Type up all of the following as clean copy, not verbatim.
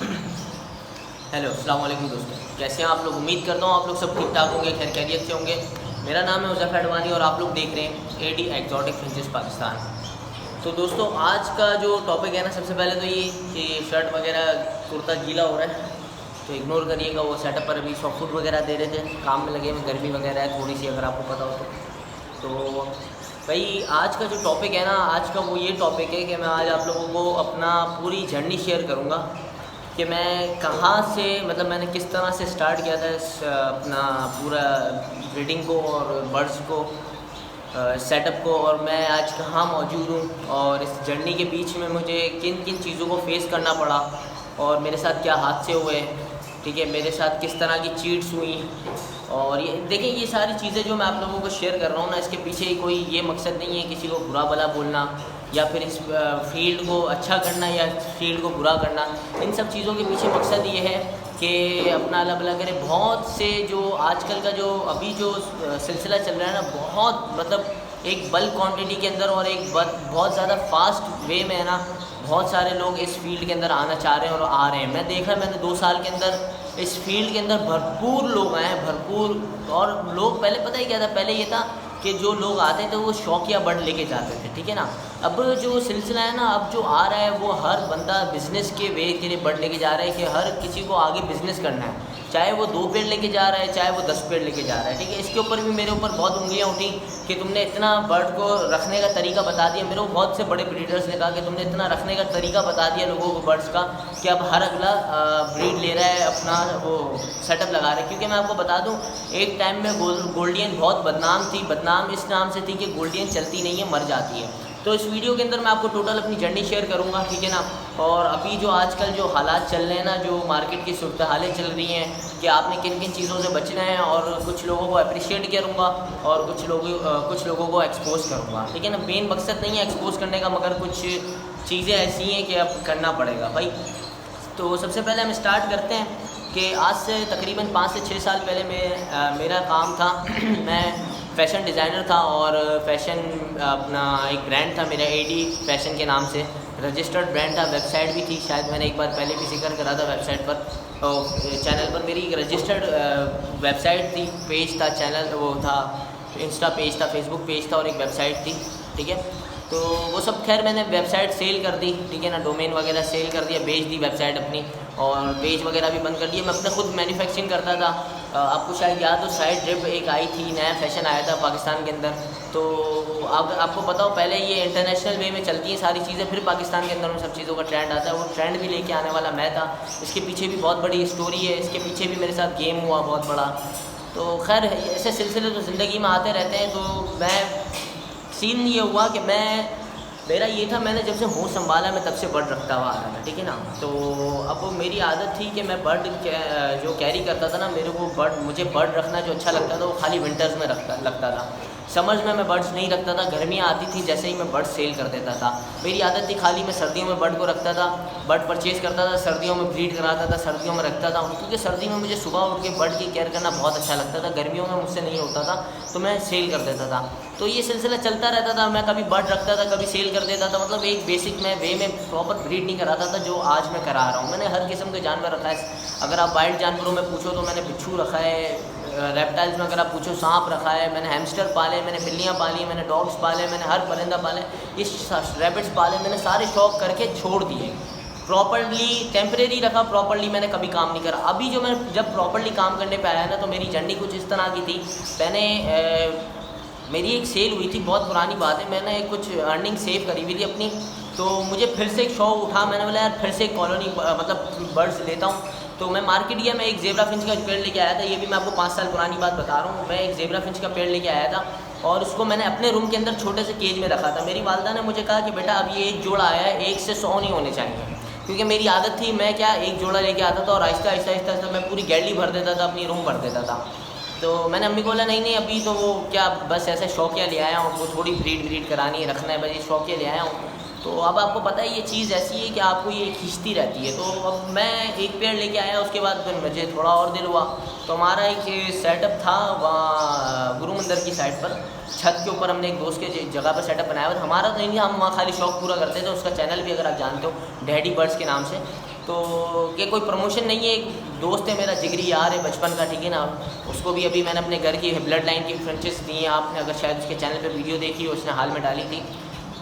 Hello अस्सलाम वालेकुम दोस्तों, कैसे हैं आप लोग। उम्मीद करता हूँ आप लोग सब ठीक ठाक होंगे, खैर खैरियत से होंगे। मेरा नाम है उज़ैफ़ अडवाणी और आप लोग देख रहे हैं एडी एक्जॉटिक फिंचेस पाकिस्तान। तो दोस्तों आज का जो टॉपिक है ना, सबसे पहले तो ये कि शर्ट वगैरह कुर्ता गीला हो रहा है तो इग्नोर करिएगा। वो सेटअप पर अभी सॉफ्ट फूड वगैरह दे रहे थे, काम में लगे हुए, गर्मी वगैरह है थोड़ी सी, अगर आपको पता हो तो भाई आज का जो टॉपिक है ना, आज का वो ये टॉपिक है कि मैं आज आप लोगों को अपना पूरी जर्नी शेयर करूँगा कि मैं कहाँ से, मतलब मैंने किस तरह से स्टार्ट किया था अपना पूरा ब्रीडिंग को और बर्ड्स को, सेटअप को, और मैं आज कहाँ मौजूद हूँ और इस जर्नी के बीच में मुझे किन किन चीज़ों को फेस करना पड़ा और मेरे साथ क्या हादसे हुए, ठीक है, मेरे साथ किस तरह की चीट्स हुई। और ये देखिए, ये सारी चीज़ें जो मैं आप लोगों को शेयर कर रहा हूँ ना, इसके पीछे कोई ये मकसद नहीं है किसी को बुरा भला बोलना या फिर इस फील्ड को अच्छा करना या फील्ड को बुरा करना। इन सब चीज़ों के पीछे मकसद ये है कि अपना अल्लाह भला करे। बहुत से जो आजकल का जो अभी जो सिलसिला चल रहा है ना, बहुत मतलब एक बल्क क्वांटिटी के अंदर और एक बहुत ज़्यादा फास्ट वे में है ना, बहुत सारे लोग इस फील्ड के अंदर आना चाह रहे हैं और आ रहे हैं। मैं देखा, मैंने 2 साल के अंदर इस फील्ड के अंदर भरपूर लोग आए हैं, भरपूर। और लोग पहले पता ही क्या था, पहले ये था कि जो लोग आते थे वो शौकिया बर्ड लेके जाते थे, ठीक है ना। अब जो सिलसिला है ना, अब जो आ रहा है वो हर बंदा बिज़नेस के वे के लिए बर्ड लेके जा रहा है कि हर किसी को आगे बिज़नेस करना है, चाहे वो 2 पेड़ लेके जा रहा है, चाहे वो 10 पेड़ लेके जा रहा है, ठीक है। इसके ऊपर भी मेरे ऊपर बहुत उंगलियां उठी कि तुमने इतना बर्ड को रखने का तरीका बता दिया। मेरे को बहुत से बड़े ब्रीडर्स ने कहा कि तुमने इतना रखने का तरीका बता दिया लोगों को बर्ड्स का कि अब हर अगला ब्रीड ले रहा है, अपना वो सेटअप लगा रहा है। क्योंकि मैं आपको बता दूं, एक टाइम में गोल्डियन बहुत बदनाम थी। बदनाम इस नाम से थी कि गोल्डियन चलती नहीं है, मर जाती है। तो इस वीडियो के अंदर मैं आपको टोटल अपनी जर्नी शेयर करूंगा, ठीक है ना। और अभी जो आजकल जो हालात चल रहे हैं ना, जो मार्केट की सूरत हालें चल रही हैं कि आपने किन किन चीज़ों से बचना है, और कुछ लोगों को अप्रिशिएट करूँगा और कुछ लोगों को एक्सपोज करूँगा, ठीक है ना। मेन मकसद नहीं है एक्सपोज करने का, मगर कुछ चीज़ें ऐसी हैं कि अब करना पड़ेगा भाई। तो सबसे पहले हम स्टार्ट करते हैं कि आज से तकरीबन 5 से 6 साल पहले मेरा काम था मैं फ़ैशन डिज़ाइनर था और फ़ैशन अपना एक ब्रांड था मेरा, एडी फैशन के नाम से रजिस्टर्ड ब्रांड था। वेबसाइट भी थी, शायद मैंने एक बार पहले भी जिक्र करा था वेबसाइट पर और चैनल पर। मेरी एक रजिस्टर्ड वेबसाइट थी, पेज था, चैनल वो था, इंस्टा पेज था, फेसबुक पेज था और एक वेबसाइट थी, ठीक है। तो वो सब खैर मैंने वेबसाइट सेल कर दी, ठीक है ना, डोमेन वगैरह सेल कर दिया, बेच दी वेबसाइट अपनी, और पेज वगैरह भी बंद कर दिया। मैं अपने खुद मैन्युफैक्चरिंग करता था। आपको शायद याद हो, साइड ड्रिप एक आई थी, नया फैशन आया था पाकिस्तान के अंदर। तो आपको पता हो, पहले ये इंटरनेशनल वे में चलती हैं सारी चीज़ें, फिर पाकिस्तान के अंदर उन सब चीज़ों का ट्रेंड आता है। वो ट्रेंड भी लेके आने वाला मैं था। इसके पीछे भी बहुत बड़ी स्टोरी है, इसके पीछे भी मेरे साथ गेम हुआ बहुत बड़ा। तो खैर ऐसे सिलसिले तो ज़िंदगी में आते रहते हैं। तो मैं सीन ये हुआ कि मेरा ये था, मैंने जब से होश संभाला मैं तब से बर्ड रखता हुआ आ रहा था, ठीक है ना। तो अब मेरी आदत थी कि मैं बर्ड जो कैरी करता था ना, मेरे को मुझे बर्ड रखना जो अच्छा लगता था वो खाली विंटर्स में लगता था। समर्स में मैं बर्ड्स नहीं रखता था। गर्मियाँ आती थी जैसे ही मैं बर्ड सेल कर देता था। मेरी आदत थी खाली मैं सर्दियों में बर्ड को रखता था, बर्ड परचेज़ करता था, सर्दियों में ब्रीड कराता था, सर्दियों में रखता था। क्योंकि सर्दी में मुझे सुबह उठ के बर्ड की केयर करना बहुत अच्छा लगता था, गर्मियों में मुझसे नहीं होता था, तो मैं सेल कर देता था। तो ये सिलसिला चलता रहता था। मैं कभी बर्ड रखता था, कभी सेल कर देता था। मतलब एक बेसिक मैं वे में प्रॉपर ब्रीड नहीं कराता था जो आज मैं करा रहा हूँ। मैंने हर किस्म के जानवर रखा है। अगर आप वाइल्ड जानवरों में पूछो तो मैंने बिच्छू रखा है, रेप्टाइल्स में अगर आप पूछो सांप रखा है, मैंने हैमस्टर पाले, मैंने बिल्लियाँ पाली, मैंने डॉग्स पाले, मैंने हर परिंदा पाले, इस रैबिट्स पाले। मैंने सारे शौक करके छोड़ दिए। प्रॉपर्ली टेम्परेरी रखा, प्रॉपर्ली मैंने कभी काम नहीं करा। अभी जो मैं जब प्रॉपर्ली काम करने पे आया ना, तो मेरी जर्नी कुछ इस तरह की थी। मैंने मेरी एक सेल हुई थी, बहुत पुरानी बात है, मैंने कुछ अर्निंग सेव करी हुई थी अपनी। तो मुझे फिर से एक शौक उठा, मैंने बोला यार फिर से एक कॉलोनी मतलब बर्ड्स लेता हूँ। तो मैं मार्केट गया, मैं एक ज़ेबरा फिंच का पेड़ लेके आया था। ये भी मैं आपको 5 साल पुरानी बात बता रहा हूँ। मैं एक ज़ेबरा फिंच का पेड़ लेके आया था और उसको मैंने अपने रूम के अंदर छोटे से केज में रखा था। मेरी वालदा ने मुझे कहा कि बेटा अब ये एक जोड़ा आया है, 1 से 100 नहीं होने चाहिए। क्योंकि मेरी आदत थी, मैं क्या एक जोड़ा लेके आता था और आहिस्ता आहिस्ता आहिस्ता मैं पूरी गैलरी भर देता था, अपनी रूम भर देता था। तो मैंने अम्मी को बोला नहीं अभी तो वो क्या बस ऐसे शौकिया ले आया हूँ, वो थोड़ी ब्रीड करानी है, रखना है, बस ये शौकिया ले आया हूँ। तो अब आपको पता है ये चीज़ ऐसी है कि आपको ये खींचती रहती है। तो अब मैं एक पेड़ लेके आया, उसके बाद फिर मुझे थोड़ा और दिल हुआ। तो हमारा एक सेटअप था वहाँ गुरु मंदिर की साइड पर, छत के ऊपर हमने एक दोस्त के जगह पर सेटअप बनाया हुआ था। हमारा तो नहीं, हम वहाँ खाली शौक पूरा करते थे। उसका चैनल भी अगर आप जानते हो, डैडी बर्ड्स के नाम से, तो ये कोई प्रमोशन नहीं है, एक दोस्त है मेरा, जिगरी यार है बचपन का, ठीक है ना। उसको भी अभी मैंने अपने घर की ब्लड लाइन की फ्रेंचाइज दी है। आपने अगर शायद उसके चैनल पे वीडियो देखी हो, उसने हाल में डाली थी।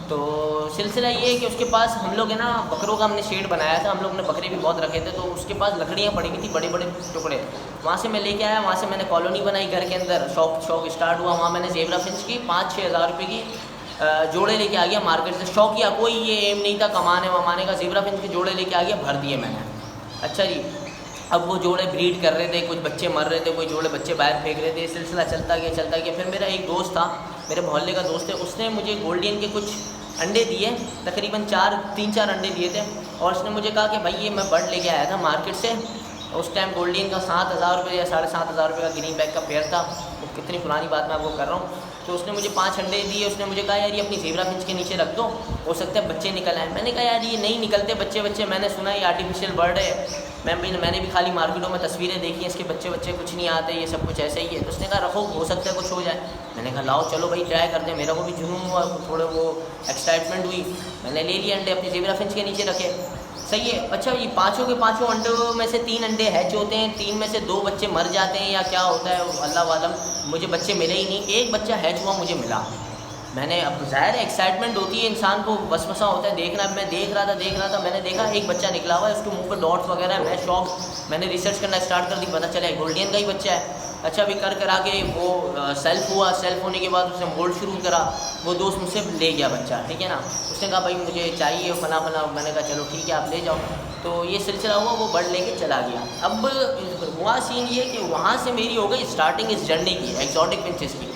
तो सिलसिला ये है कि उसके पास हम लोग है ना, बकरों का हमने शेड बनाया था, हम लोग ने बकरे भी बहुत रखे थे। तो उसके पास लकड़ियाँ पड़ी हुई थी, बड़े बड़े टुकड़े, वहाँ से मैं लेके आया। वहाँ से मैंने कॉलोनी बनाई घर के अंदर, शौक स्टार्ट हुआ। वहाँ मैंने ज़ेबरा फिंच की 5-6 हज़ार रुपये की जोड़े लेके आ गया मार्केट से। शौक किया, कोई ये एम नहीं था कमाने वमाने का, ज़ेबरा फिंच के जोड़े लेके आ गया, भर दिए मैंने। अच्छा जी, अब वो जोड़े ब्रीड कर रहे थे, कुछ बच्चे मर रहे थे, कोई जोड़े बच्चे बाहर फेंक रहे थे। सिलसिला चलता गया। फिर मेरा एक दोस्त था, मेरे मोहल्ले का दोस्त है, उसने मुझे गोल्डियन के कुछ अंडे दिए, तकरीबन 3-4 अंडे दिए थे। और उसने मुझे कहा कि भाई ये मैं बर्ड लेके आया था मार्केट से। उस टाइम गोल्डियन का 7,000 रुपये या 7,500 रुपये का ग्रीन बैग का पेयर था। वो कितनी पुरानी बात मैं आपको कर रहा हूँ। तो उसने मुझे 5 अंडे दिए। उसने मुझे कहा यार ये अपनी ज़ेबरा फिंच के नीचे रख दो, हो सकता है बच्चे निकल आए। मैंने कहा यार ये नहीं निकलते बच्चे, मैंने सुना ये आर्टिफिशियल बर्ड है। मैंने भी खाली मार्केटों में तस्वीरें देखी हैं, इसके बच्चे कुछ नहीं आते, ये सब कुछ ऐसे ही है। तो उसने कहा रखो, हो सकता है कुछ हो जाए। मैंने कहा लाओ चलो भाई ट्राई करते हैं। मेरा को भी जुनून हुआ, थोड़े वो एक्साइटमेंट हुई। मैंने ले लिए अंडे, अपनी ज़ेबरा फिंच के नीचे रखे। सही है। अच्छा, ये 5 के 5 अंडों में से 3 अंडे हैच होते हैं, 3 में से 2 बच्चे मर जाते हैं या क्या होता है अल्लाह वालम। मुझे बच्चे मिले ही नहीं, एक बच्चा हैच हुआ मुझे मिला। मैंने, अब ज़ाहिर है एक्साइटमेंट होती है इंसान को, वसवसा होता है देखना। मैं देख रहा था, मैंने देखा एक बच्चा निकला हुआ है, उसके मुंह पे डॉट्स वगैरह है। मैं शौक, मैंने रिसर्च करना स्टार्ट कर दी, पता चला गोल्डियन का ही बच्चा है। अच्छा, अभी कर के वो सेल्फ हुआ। सेल्फ होने के बाद उसने मोल्ड शुरू करा। वो दोस्त मुझसे ले गया बच्चा, ठीक है ना। उसने कहा भाई मुझे चाहिए फला। मैंने कहा चलो ठीक है आप ले जाओ। तो ये सिलसिला हुआ, वो बर्ड लेके चला गया। अब हुआ सीन ये कि वहाँ से मेरी हो गई स्टार्टिंग इस जर्नी की, एक्जॉटिक फिंचेस की।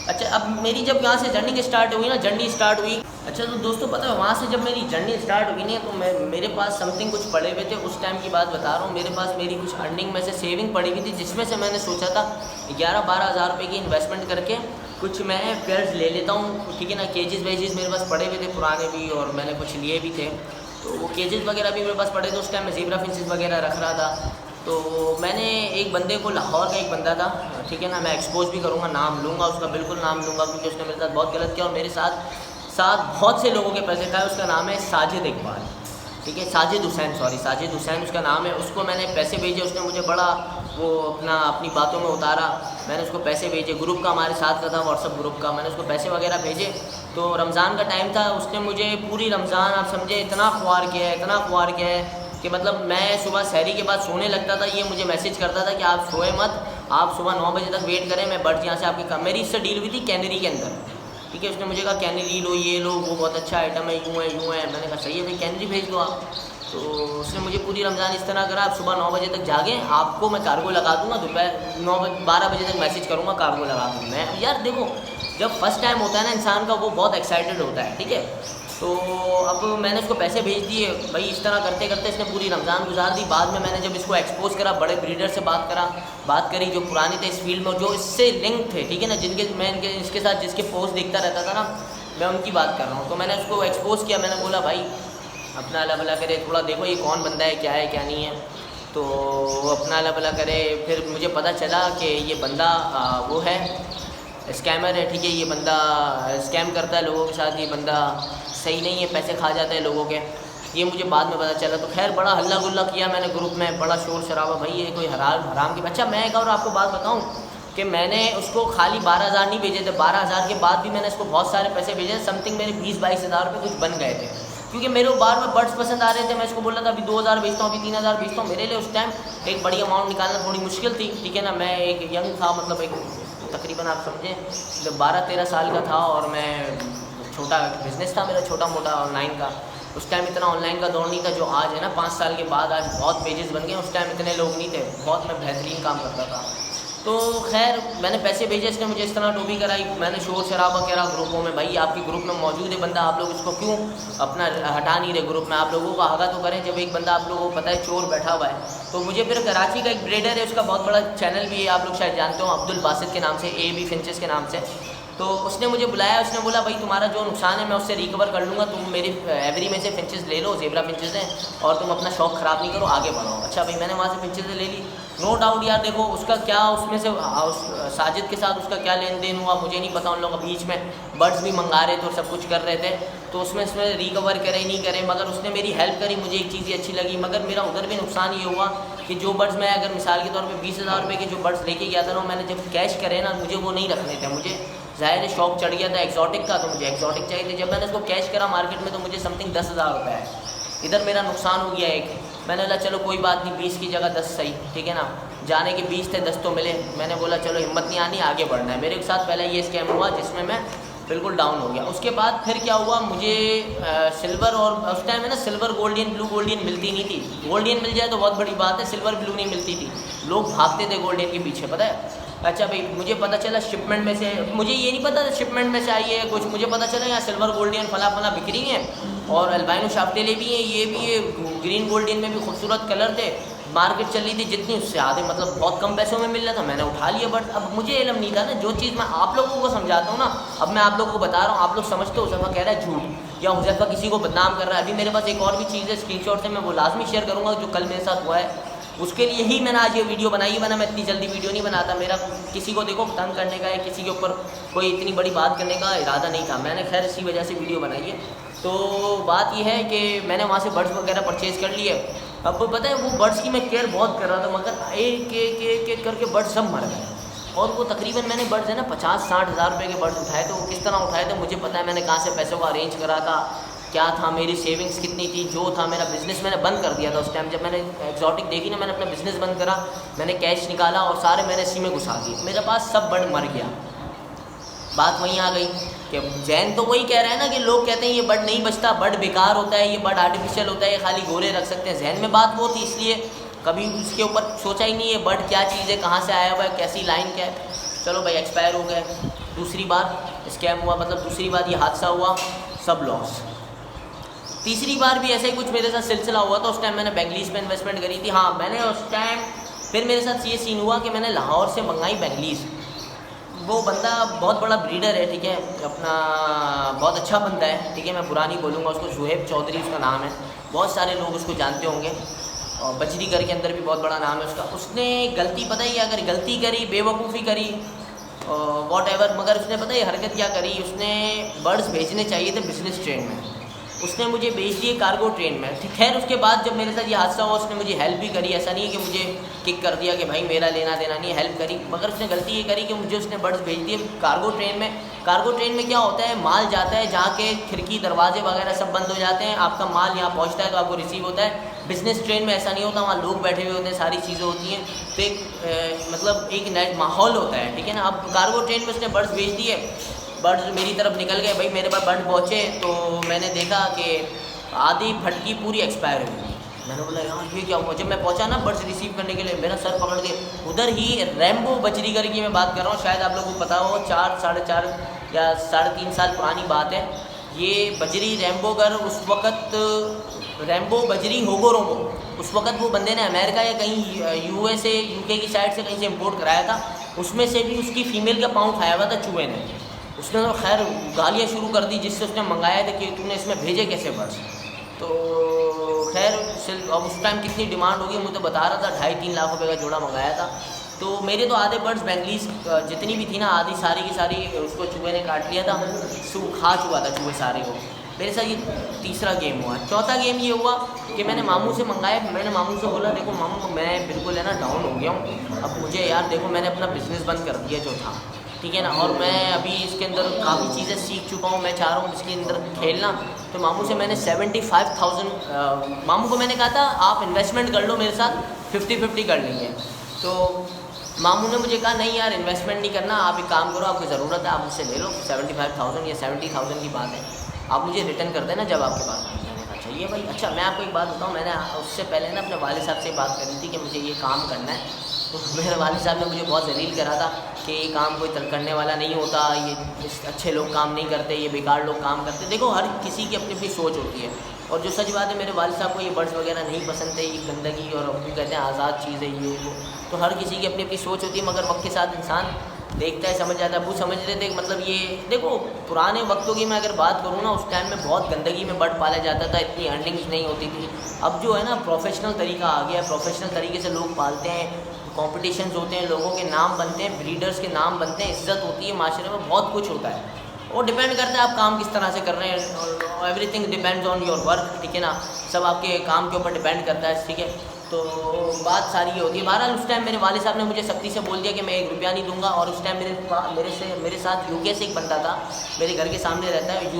अच्छा, अब मेरी जब यहाँ से जर्नी स्टार्ट हुई। अच्छा, तो दोस्तों पता है वहाँ से जब मेरी जर्नी स्टार्ट हुई ना, तो मेरे पास समथिंग कुछ पड़े हुए थे। उस टाइम की बात बता रहा हूँ। मेरे पास मेरी कुछ अर्निंग में से सेविंग पड़ी हुई थी, जिसमें से मैंने सोचा था 11-12 हज़ार रुपये की इन्वेस्टमेंट करके कुछ मैं पेयर्स ले लेता हूँ, ठीक है ना। केजेस वेजेस मेरे पास पड़े हुए थे पुराने भी, और मैंने कुछ लिए भी थे। तो वो केजेस वगैरह भी मेरे पास पड़े थे। उस टाइम मैं ज़ेबरा फिंचेस वगैरह रख रहा था। तो मैंने एक बंदे को, लाहौर का एक बंदा था, ठीक है ना, मैं एक्सपोज भी करूँगा, नाम लूँगा उसका, बिल्कुल नाम लूँगा, क्योंकि उसने मेरे साथ बहुत गलत किया और मेरे साथ बहुत से लोगों के पैसे खाए। उसका नाम है साजिद इकबाल, ठीक है, साजिद हुसैन उसका नाम है। उसको मैंने पैसे भेजे, उसने मुझे बड़ा वो अपनी बातों में उतारा। मैंने उसको पैसे भेजे, ग्रुप का हमारे साथ का था, व्हाट्सअप ग्रुप का। मैंने उसको पैसे वगैरह भेजे। तो रमज़ान का टाइम था, उसने मुझे पूरी रमज़ान, आप समझे, इतना ख्वार किया है कि मतलब मैं सुबह सहरी के बाद सोने लगता था, ये मुझे मैसेज करता था कि आप सोए मत, आप सुबह 9 बजे तक वेट करें, मैं बर्ड्स यहाँ से आपकी। मेरी इससे डील हुई थी कैनरी के अंदर, ठीक है। उसने मुझे कहा कैनरी लो, ये लो, वो बहुत अच्छा आइटम है, यूँ है। मैंने कहा सही है भाई, कैनरी भेज दो आप। तो उसने मुझे पूरी रमज़ान इस तरह करा, आप सुबह 9 बजे तक जागें, आपको मैं कार्गो लगा दूँगा, दोपहर 12 बजे तक मैसेज करूँगा, कार्गो लगा दूँगा। मैं यार देखो, जब फर्स्ट टाइम होता है ना इंसान का, वो बहुत एक्साइटेड होता है, ठीक है। तो अब मैंने उसको पैसे भेज दिए भाई। इस तरह करते करते इसने पूरी रमज़ान गुजार दी। बाद में मैंने जब इसको एक्सपोज करा, बड़े ब्रीडर से बात करी जो पुराने थे इस फील्ड में, जो इससे लिंक थे, ठीक है ना, इसके साथ जिसके पोस्ट देखता रहता था ना, मैं उनकी बात कर रहा हूँ। तो मैंने उसको एक्सपोज किया। मैंने बोला भाई अपना अल्लाह भला करे, थोड़ा देखो ये कौन बंदा है, क्या नहीं है। तो अपना अल्लाह भला करे। फिर मुझे पता चला कि ये बंदा वो है, स्कैमर है, ठीक है। ये बंदा स्कैम करता है लोगों के साथ, ये बंदा सही नहीं है, पैसे खा जाता है लोगों के। ये मुझे बाद में पता चला। तो खैर बड़ा हल्ला गुल्ला किया मैंने ग्रुप में, बड़ा शोर शराबा, भाई ये कोई हराम की। अच्छा, मैं एक और आपको बात बताऊं कि मैंने उसको खाली 12 हज़ार नहीं भेजे थे, 12 हज़ार के बाद भी मैंने उसको बहुत सारे पैसे भेजे। समथिंग मेरे 20-22 हज़ार रुपये कुछ बन गए थे, क्योंकि मेरे बार में बर्ड्स पसंद आ रहे थे। मैं इसको बोल रहा था अभी 2,000 भेजता हूँ, अभी 3,000 भेजता हूँ। मेरे लिए उस टाइम एक बड़ी अमाउंट निकालना थोड़ी मुश्किल थी, ठीक है ना। मैं एक यंग था, मतलब एक तकरीबन आप समझें 12-13 साल का था, और मैं छोटा बिज़नेस था मेरा, छोटा मोटा ऑनलाइन का। उस टाइम इतना ऑनलाइन का दौर नहीं था जो आज है ना। 5 साल के बाद आज बहुत पेजेस बन गए, उस टाइम इतने लोग नहीं थे, बहुत मैं बेहतरीन काम करता था। तो खैर मैंने पैसे भेजे, इसने मुझे इस तरह टोपी कराई। मैंने शोर शराबा करा ग्रुपों में, भाई आपके ग्रुप में मौजूद है बंदा, आप लोग इसको क्यों अपना हटा नहीं रहे ग्रुप में, आप लोगों को आगा तो करें। जब एक बंदा आप लोगों को पता है चोर बैठा हुआ है। तो मुझे फिर कराची का एक ब्रीडर है, उसका बहुत बड़ा चैनल भी है, आप लोग शायद जानते हो, अब्दुल बासित के नाम से, AB फिंचेस के नाम से। तो उसने मुझे बुलाया, उसने बोला भाई तुम्हारा जो नुकसान है मैं उससे रिकवर कर लूँगा, तुम मेरी एवरी में से फिंचेस ले लो, ज़ेबरा फिंचेस हैं, और तुम अपना शौक़ ख़राब नहीं करो, आगे बढ़ो। अच्छा भाई मैंने वहाँ से फिंचेस ले ली। नो डाउट यार देखो उसका क्या, उसमें से साजिद के साथ उसका क्या लेन देन हुआ मुझे नहीं पता, उन लोगों के बीच में बर्ड्स भी मंगा रहे थे और सब कुछ कर रहे थे, तो उसमें रिकवर करे नहीं करे, मगर उसने मेरी हेल्प करी, मुझे एक चीज़ अच्छी लगी। मगर मेरा उधर भी नुकसान ये हुआ कि जो बर्ड्स मैं अगर मिसाल के तौर पे 20,000 रुपये के जो बर्ड्स लेके गया था ना, मैंने जब कैश करे ना, मुझे वो नहीं रखने थे। मुझे ज़ाहिर शौक चढ़ गया था एक्जॉटिक का, तो मुझे एक्जॉटिक चाहिए थे। जब मैंने उसको कैश करा मार्केट में, तो मुझे समथिंग 10,000 रुपये है। इधर मेरा नुकसान हो गया एक। मैंने बोला चलो कोई बात नहीं, 20 की जगह 10 सही, ठीक है ना। जाने के 20 थे, 10 तो मिले। मैंने बोला चलो हिम्मत नहीं आनी, आगे बढ़ना है। मेरे साथ पहले ये स्कैम हुआ जिसमें मैं बिल्कुल डाउन हो गया। उसके बाद फिर क्या हुआ, मुझे सिल्वर, और उस टाइम में ना सिल्वर गोल्डियन ब्लू गोल्डियन मिलती नहीं थी। गोल्डियन मिल जाए तो बहुत बड़ी बात है, सिल्वर ब्लू नहीं मिलती थी। लोग भागते थे गोल्डियन के पीछे, पता है। अच्छा भाई, मुझे पता चला शिपमेंट में से, मुझे ये नहीं पता शिपमेंट में से आई है कुछ, मुझे पता चला यहाँ सिल्वर गोल्डियन फला फला बिक्री है, और अल्बाइनो शाफ्टेले भी हैं, ये भी है, ग्रीन गोल्डियन में भी खूबसूरत कलर थे। मार्केट चल रही थी जितनी, उससे आधे मतलब बहुत कम पैसों में मिल रहा था, मैंने उठा लिया। बट अब मुझे इल्म नहीं था ना, जो चीज़ मैं आप लोगों को समझाता हूँ ना, अब मैं आप लोगों को बता रहा हूँ, आप लोग समझते हो हुज़ैफ़ा कह रहा है झूठ, या हुज़ैफ़ा किसी को बदनाम कर रहा है। अभी मेरे पास एक और भी चीज़ है, स्क्रीनशॉट से मैं वो लाजमी शेयर करूँगा जो कल मेरे साथ हुआ है। उसके लिए ही मैंने आज ये वीडियो बनाई है, वरना मैं इतनी जल्दी वीडियो नहीं बनाता। मेरा किसी को देखो तंग करने का है, किसी के ऊपर कोई इतनी बड़ी बात करने का इरादा नहीं था। मैंने खैर इसी वजह से वीडियो बनाई है। तो बात यह है कि मैंने वहाँ से बर्ड्स वगैरह परचेज़ कर लिए। अब पता है वो बर्ड्स की मैं केयर बहुत कर रहा था, मगर एक करके बर्ड्स सब मर गए। और वो तकरीबन मैंने बर्ड्स है ना 50-60 हज़ार रुपये के बर्ड्स उठाए थे। वो किस तरह उठाए थे मुझे पता है, मैंने कहाँ से पैसों को अरेंज करा था, क्या था, मेरी सेविंग्स कितनी थी, जो था। मेरा बिज़नेस मैंने बंद कर दिया था उस टाइम, जब मैंने एक्जॉटिक देखी ना, मैंने अपना बिज़नेस बंद करा, मैंने कैश निकाला और सारे मैंने इसी में घुसा दिए। मेरे पास सब बर्ड मर गया। बात वहीं आ गई कि जैन तो वही कह रहे हैं ना कि लोग कहते हैं ये बर्ड नहीं बचता, बर्ड बेकार होता है, ये बर्ड आर्टिफिशियल होता है, ये खाली गोरे रख सकते हैं। जहन में बात वो थी, इसलिए कभी उसके ऊपर सोचा ही नहीं है बर्ड क्या चीज़ है, कहाँ से आया हुआ है, कैसी लाइन क्या है। चलो भाई एक्सपायर हो गए। दूसरी बार स्कैम हुआ, मतलब दूसरी बार ये हादसा हुआ, सब लॉस। तीसरी बार भी ऐसा ही कुछ मेरे साथ सिलसिला हुआ था। उस टाइम मैंने बेंगलीज पे इन्वेस्टमेंट करी थी। हाँ, मैंने उस टाइम फिर मेरे साथ ये सीन हुआ कि मैंने लाहौर से मंगाई बेंगलीज। वो बंदा बहुत बड़ा ब्रीडर है, ठीक है, अपना बहुत अच्छा बंदा है, ठीक है, मैं बुरा नहीं बोलूँगा उसको। शुएब चौधरी उसका नाम है, बहुत सारे लोग उसको जानते होंगे, और बजरीगर के अंदर भी बहुत बड़ा नाम है उसका। उसने गलती पता ही अगर गलती करी, बेवकूफ़ी करी, वॉट एवर, मगर उसने पता ही हरकत क्या करी। उसने बर्ड्स भेजने चाहिए थे बिजनेस ट्रेन में, उसने मुझे भेज दिए कार्गो ट्रेन में। खैर उसके बाद जब मेरे साथ ये हादसा हुआ, उसने मुझे हेल्प भी करी। ऐसा नहीं है कि मुझे किक कर दिया कि भाई मेरा लेना देना नहीं, हेल्प करी। मगर उसने गलती ये करी कि मुझे उसने बर्ड्स भेज दिए कार्गो ट्रेन में। कार्गो ट्रेन में क्या होता है, माल जाता है जहाँ के खिड़की दरवाजे वगैरह सब बंद हो जाते हैं, आपका माल यहाँ पहुँचता है तो आपको रिसीव होता है। बिज़नेस ट्रेन में ऐसा नहीं होता, वहाँ लोग बैठे हुए होते हैं, सारी चीज़ें होती हैं, तो एक मतलब एक नया माहौल होता है, ठीक है ना। अब कार्गो ट्रेन में उसने बर्ड्स भेज दिए, बर्ड्स मेरी तरफ निकल गए। भाई मेरे पास बर्ड पहुँचे तो मैंने देखा कि आधी फटकी पूरी एक्सपायर हो गई। मैंने बोला यार ये क्या हुआ। जब मैं पहुंचा ना बर्ड्स रिसीव करने के लिए, मेरा सर पकड़ के, उधर ही रैम्बो बजरीगर की मैं बात कर रहा हूँ, शायद आप लोगों को पता हो, 4-4.5 या 3.5 साल पुरानी बात है। ये बजरी रैम्बोगर उस वक़्त, रैम्बो बजरी होगोरोमो, उस वक़्त वो बंदे ने अमेरिका या कहीं यूएसए यूके की साइड से कहीं से इम्पोर्ट कराया था। उसमें से भी उसकी फ़ीमेल का पाँव खाया हुआ था चूहे ने। उसने तो खैर गालियाँ शुरू कर दी जिससे उसने मंगाया था कि तूने इसमें भेजे कैसे बर्ड्स। तो खैर अब उस टाइम कितनी डिमांड होगी मुझे तो बता रहा था, 2.5-3 लाख रुपए का जोड़ा मंगाया था। तो मेरे तो आधे बर्ड्स बेंगलीज जितनी भी थी ना, आधी सारी की सारी उसको चूहे ने काट लिया था, खा चुका था चूहे सारे को। मेरे साथ ये तीसरा गेम हुआ। चौथा गेम ये हुआ कि मैंने मामू से मंगाया। मैंने मामू से बोला देखो मामू मैं बिल्कुल है ना डाउन हो गया हूँ, अब मुझे यार देखो मैंने अपना बिज़नेस बंद कर दिया जो था, ठीक है ना, और मैं अभी इसके अंदर काफ़ी चीज़ें सीख चुका हूँ, मैं चाह रहा हूँ इसके अंदर खेलना। तो मामू से मैंने 75,000 मामू को मैंने कहा था आप इन्वेस्टमेंट कर लो मेरे साथ, 50-50 कर लेंगे। तो मामू ने मुझे कहा नहीं यार इन्वेस्टमेंट नहीं करना, आप एक काम करो, आपको ज़रूरत है आप मुझसे ले लो, 75,000 या 70,000 की बात है, आप मुझे रिटर्न कर देना जब आपके पास। मैंने कहा चाहिए भाई। अच्छा मैं आपको एक बात बताऊँ, मैंने उससे पहले ना अपने वालिद साहब से बात करी थी कि मुझे ये काम करना है। तो मेरे वालिद साहब ने मुझे बहुत जलील करा था कि ये काम कोई करने वाला नहीं होता, ये अच्छे लोग काम नहीं करते, ये बेकार लोग काम करते। देखो हर किसी की अपनी अपनी सोच होती है, और जो सच बात है मेरे वालिद साहब को ये बर्ड्स वगैरह नहीं पसंद है, ये गंदगी और वो कहते हैं आज़ाद चीज़ है ये वो। तो हर किसी की अपनी अपनी सोच होती है, मगर वक्त के साथ इंसान देखता है समझ जाता है। वो समझ रहे थे मतलब ये देखो पुराने वक्तों की मैं अगर बात करूँ ना, उस टाइम में बहुत गंदगी में बर्ड पाला जाता था, इतनी अर्निंग्स नहीं होती थी। अब जो है ना प्रोफेशनल तरीका आ गया है, प्रोफेशनल तरीके से लोग पालते हैं, कॉम्पिटिशन्स होते हैं, लोगों के नाम बनते हैं, ब्रीडर्स के नाम बनते हैं, इज्जत होती है, माशरे में बहुत कुछ होता है। वो डिपेंड करता है आप काम किस तरह से कर रहे हैं, और everything depends on your work, ठीक है ना, सब आपके काम के ऊपर डिपेंड करता है, ठीक है। तो बात सारी ये होती है। बहरहाल उस टाइम मेरे वाले साहब ने मुझे सख्ती से बोल दिया कि मैं 1 रुपया नहीं दूंगा, और उस टाइम मेरे साथ यूके से एक बंदा था, मेरे घर के सामने रहता है,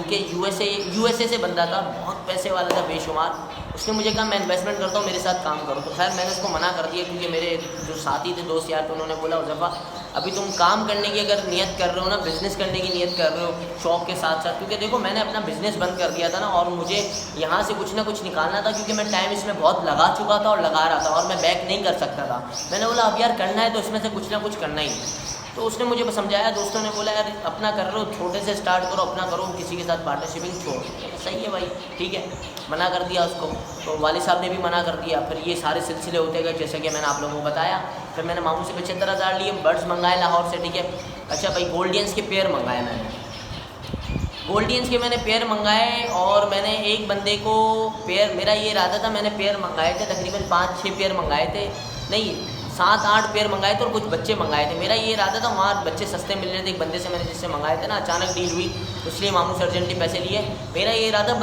यूएसए से बंदा था, बहुत पैसे वाला था बेशुमार। उसने मुझे कहा मैं इन्वेस्टमेंट करता हूँ, मेरे साथ काम करो। तो खैर मैंने उसको मना कर दिया, क्योंकि मेरे जो साथी थे, दोस्त यार थे, उन्होंने बोला हुज़ैफ़ा अभी तुम काम करने की अगर नियत कर रहे हो ना, बिज़नेस करने की नियत कर रहे हो शौक़ के साथ साथ, क्योंकि देखो मैंने अपना बिज़नेस बंद कर दिया था ना, और मुझे यहाँ से कुछ ना कुछ निकालना था, क्योंकि मैं टाइम इसमें बहुत लगा चुका था और लगा रहा था, और मैं बैक नहीं कर सकता था। मैंने बोला अब यार करना है तो इसमें से कुछ ना कुछ करना ही है। तो उसने मुझे समझाया, दोस्तों ने बोला यार अपना कर रहे हो, छोटे से स्टार्ट करो, अपना करो, किसी के साथ पार्टनरशिपिंग छोड़। सही है भाई, ठीक है, मना कर दिया उसको। तो वालिद साहब ने भी मना कर दिया। फिर ये सारे सिलसिले होते गए, जैसे कि मैंने आप लोगों को बताया। फिर मैंने मामू से 75,000 लिए, बर्ड्स मंगाए लाहौर से, ठीक है। अच्छा भाई, गोल्डियंस के पेयर मंगाए मैंने, गोल्डियंस के मैंने पेयर मंगाए, और मैंने एक बंदे को पेयर, मेरा ये इरादा था, मैंने पेयर मंगाए थे तकरीबन 5-6 पेयर मंगाए थे, नहीं 7-8 पेयर मंगाए थे, और कुछ बच्चे मंगाए थे। मेरा ये इरादा था, वहाँ बच्चे सस्ते मिल रहे थे, एक बंदे से मैंने जिससे मंगाए थे ना, अचानक डील हुई, इसलिए मामू से अर्जेंटली पैसे लिए। मेरा ये इरादा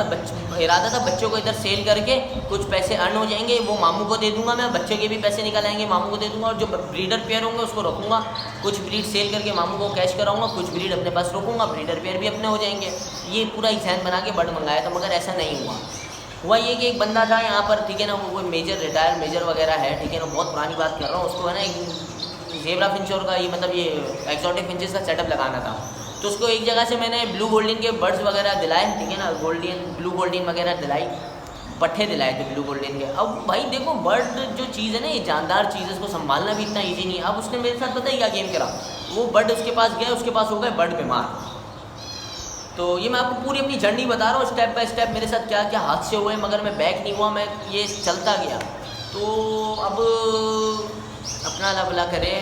था बच्चों को इधर सेल करके कुछ पैसे अर्न हो जाएंगे, वो मामू को दे दूंगा मैं, बच्चे के भी पैसे निकल आएंगे, मामू को दे दूंगा, और जो ब्रीडर पेयर होंगे उसको रखूँगा, कुछ ब्रीड सेल करके मामू को कैश कराऊंगा, कुछ ब्रीड अपने पास रखूँगा, ब्रीडर पेयर भी अपने हो जाएंगे। ये पूरा एक जहन बना के बर्ड मंगाया था, मगर ऐसा नहीं हुआ ये कि एक बंदा था यहाँ पर, ठीक है ना, वो मेजर रिटायर मेजर वगैरह है, ठीक है ना, बहुत पुरानी बात कर रहा हूँ, उसको है ना एक ज़ेब्रा फिंचर का ये मतलब ये एक्सोटिक फिंचेस का सेटअप लगाना था। तो उसको एक जगह से मैंने ब्लू गोल्डन के बर्ड्स वगैरह दिलाए, ठीक है ना, ब्लू गोल्डन वगैरह दिलाई, पट्ठे दिलाए थे ब्लू गोल्डन के। अब भाई देखो, बर्ड जो चीज़ है ना, ये जानदार चीज़ है, इसको संभालना भी इतना ईजी नहीं है। अब उसने मेरे साथ पता है क्या गेम करा, वो बर्ड उसके पास गया, उसके पास हो गए बर्ड बीमार। तो ये मैं आपको पूरी अपनी जर्नी बता रहा हूँ, स्टेप बाय स्टेप मेरे साथ क्या क्या हादसे हुए, मगर मैं बैक नहीं हुआ, मैं ये चलता गया। तो अब अपना अल्लाह भला करे,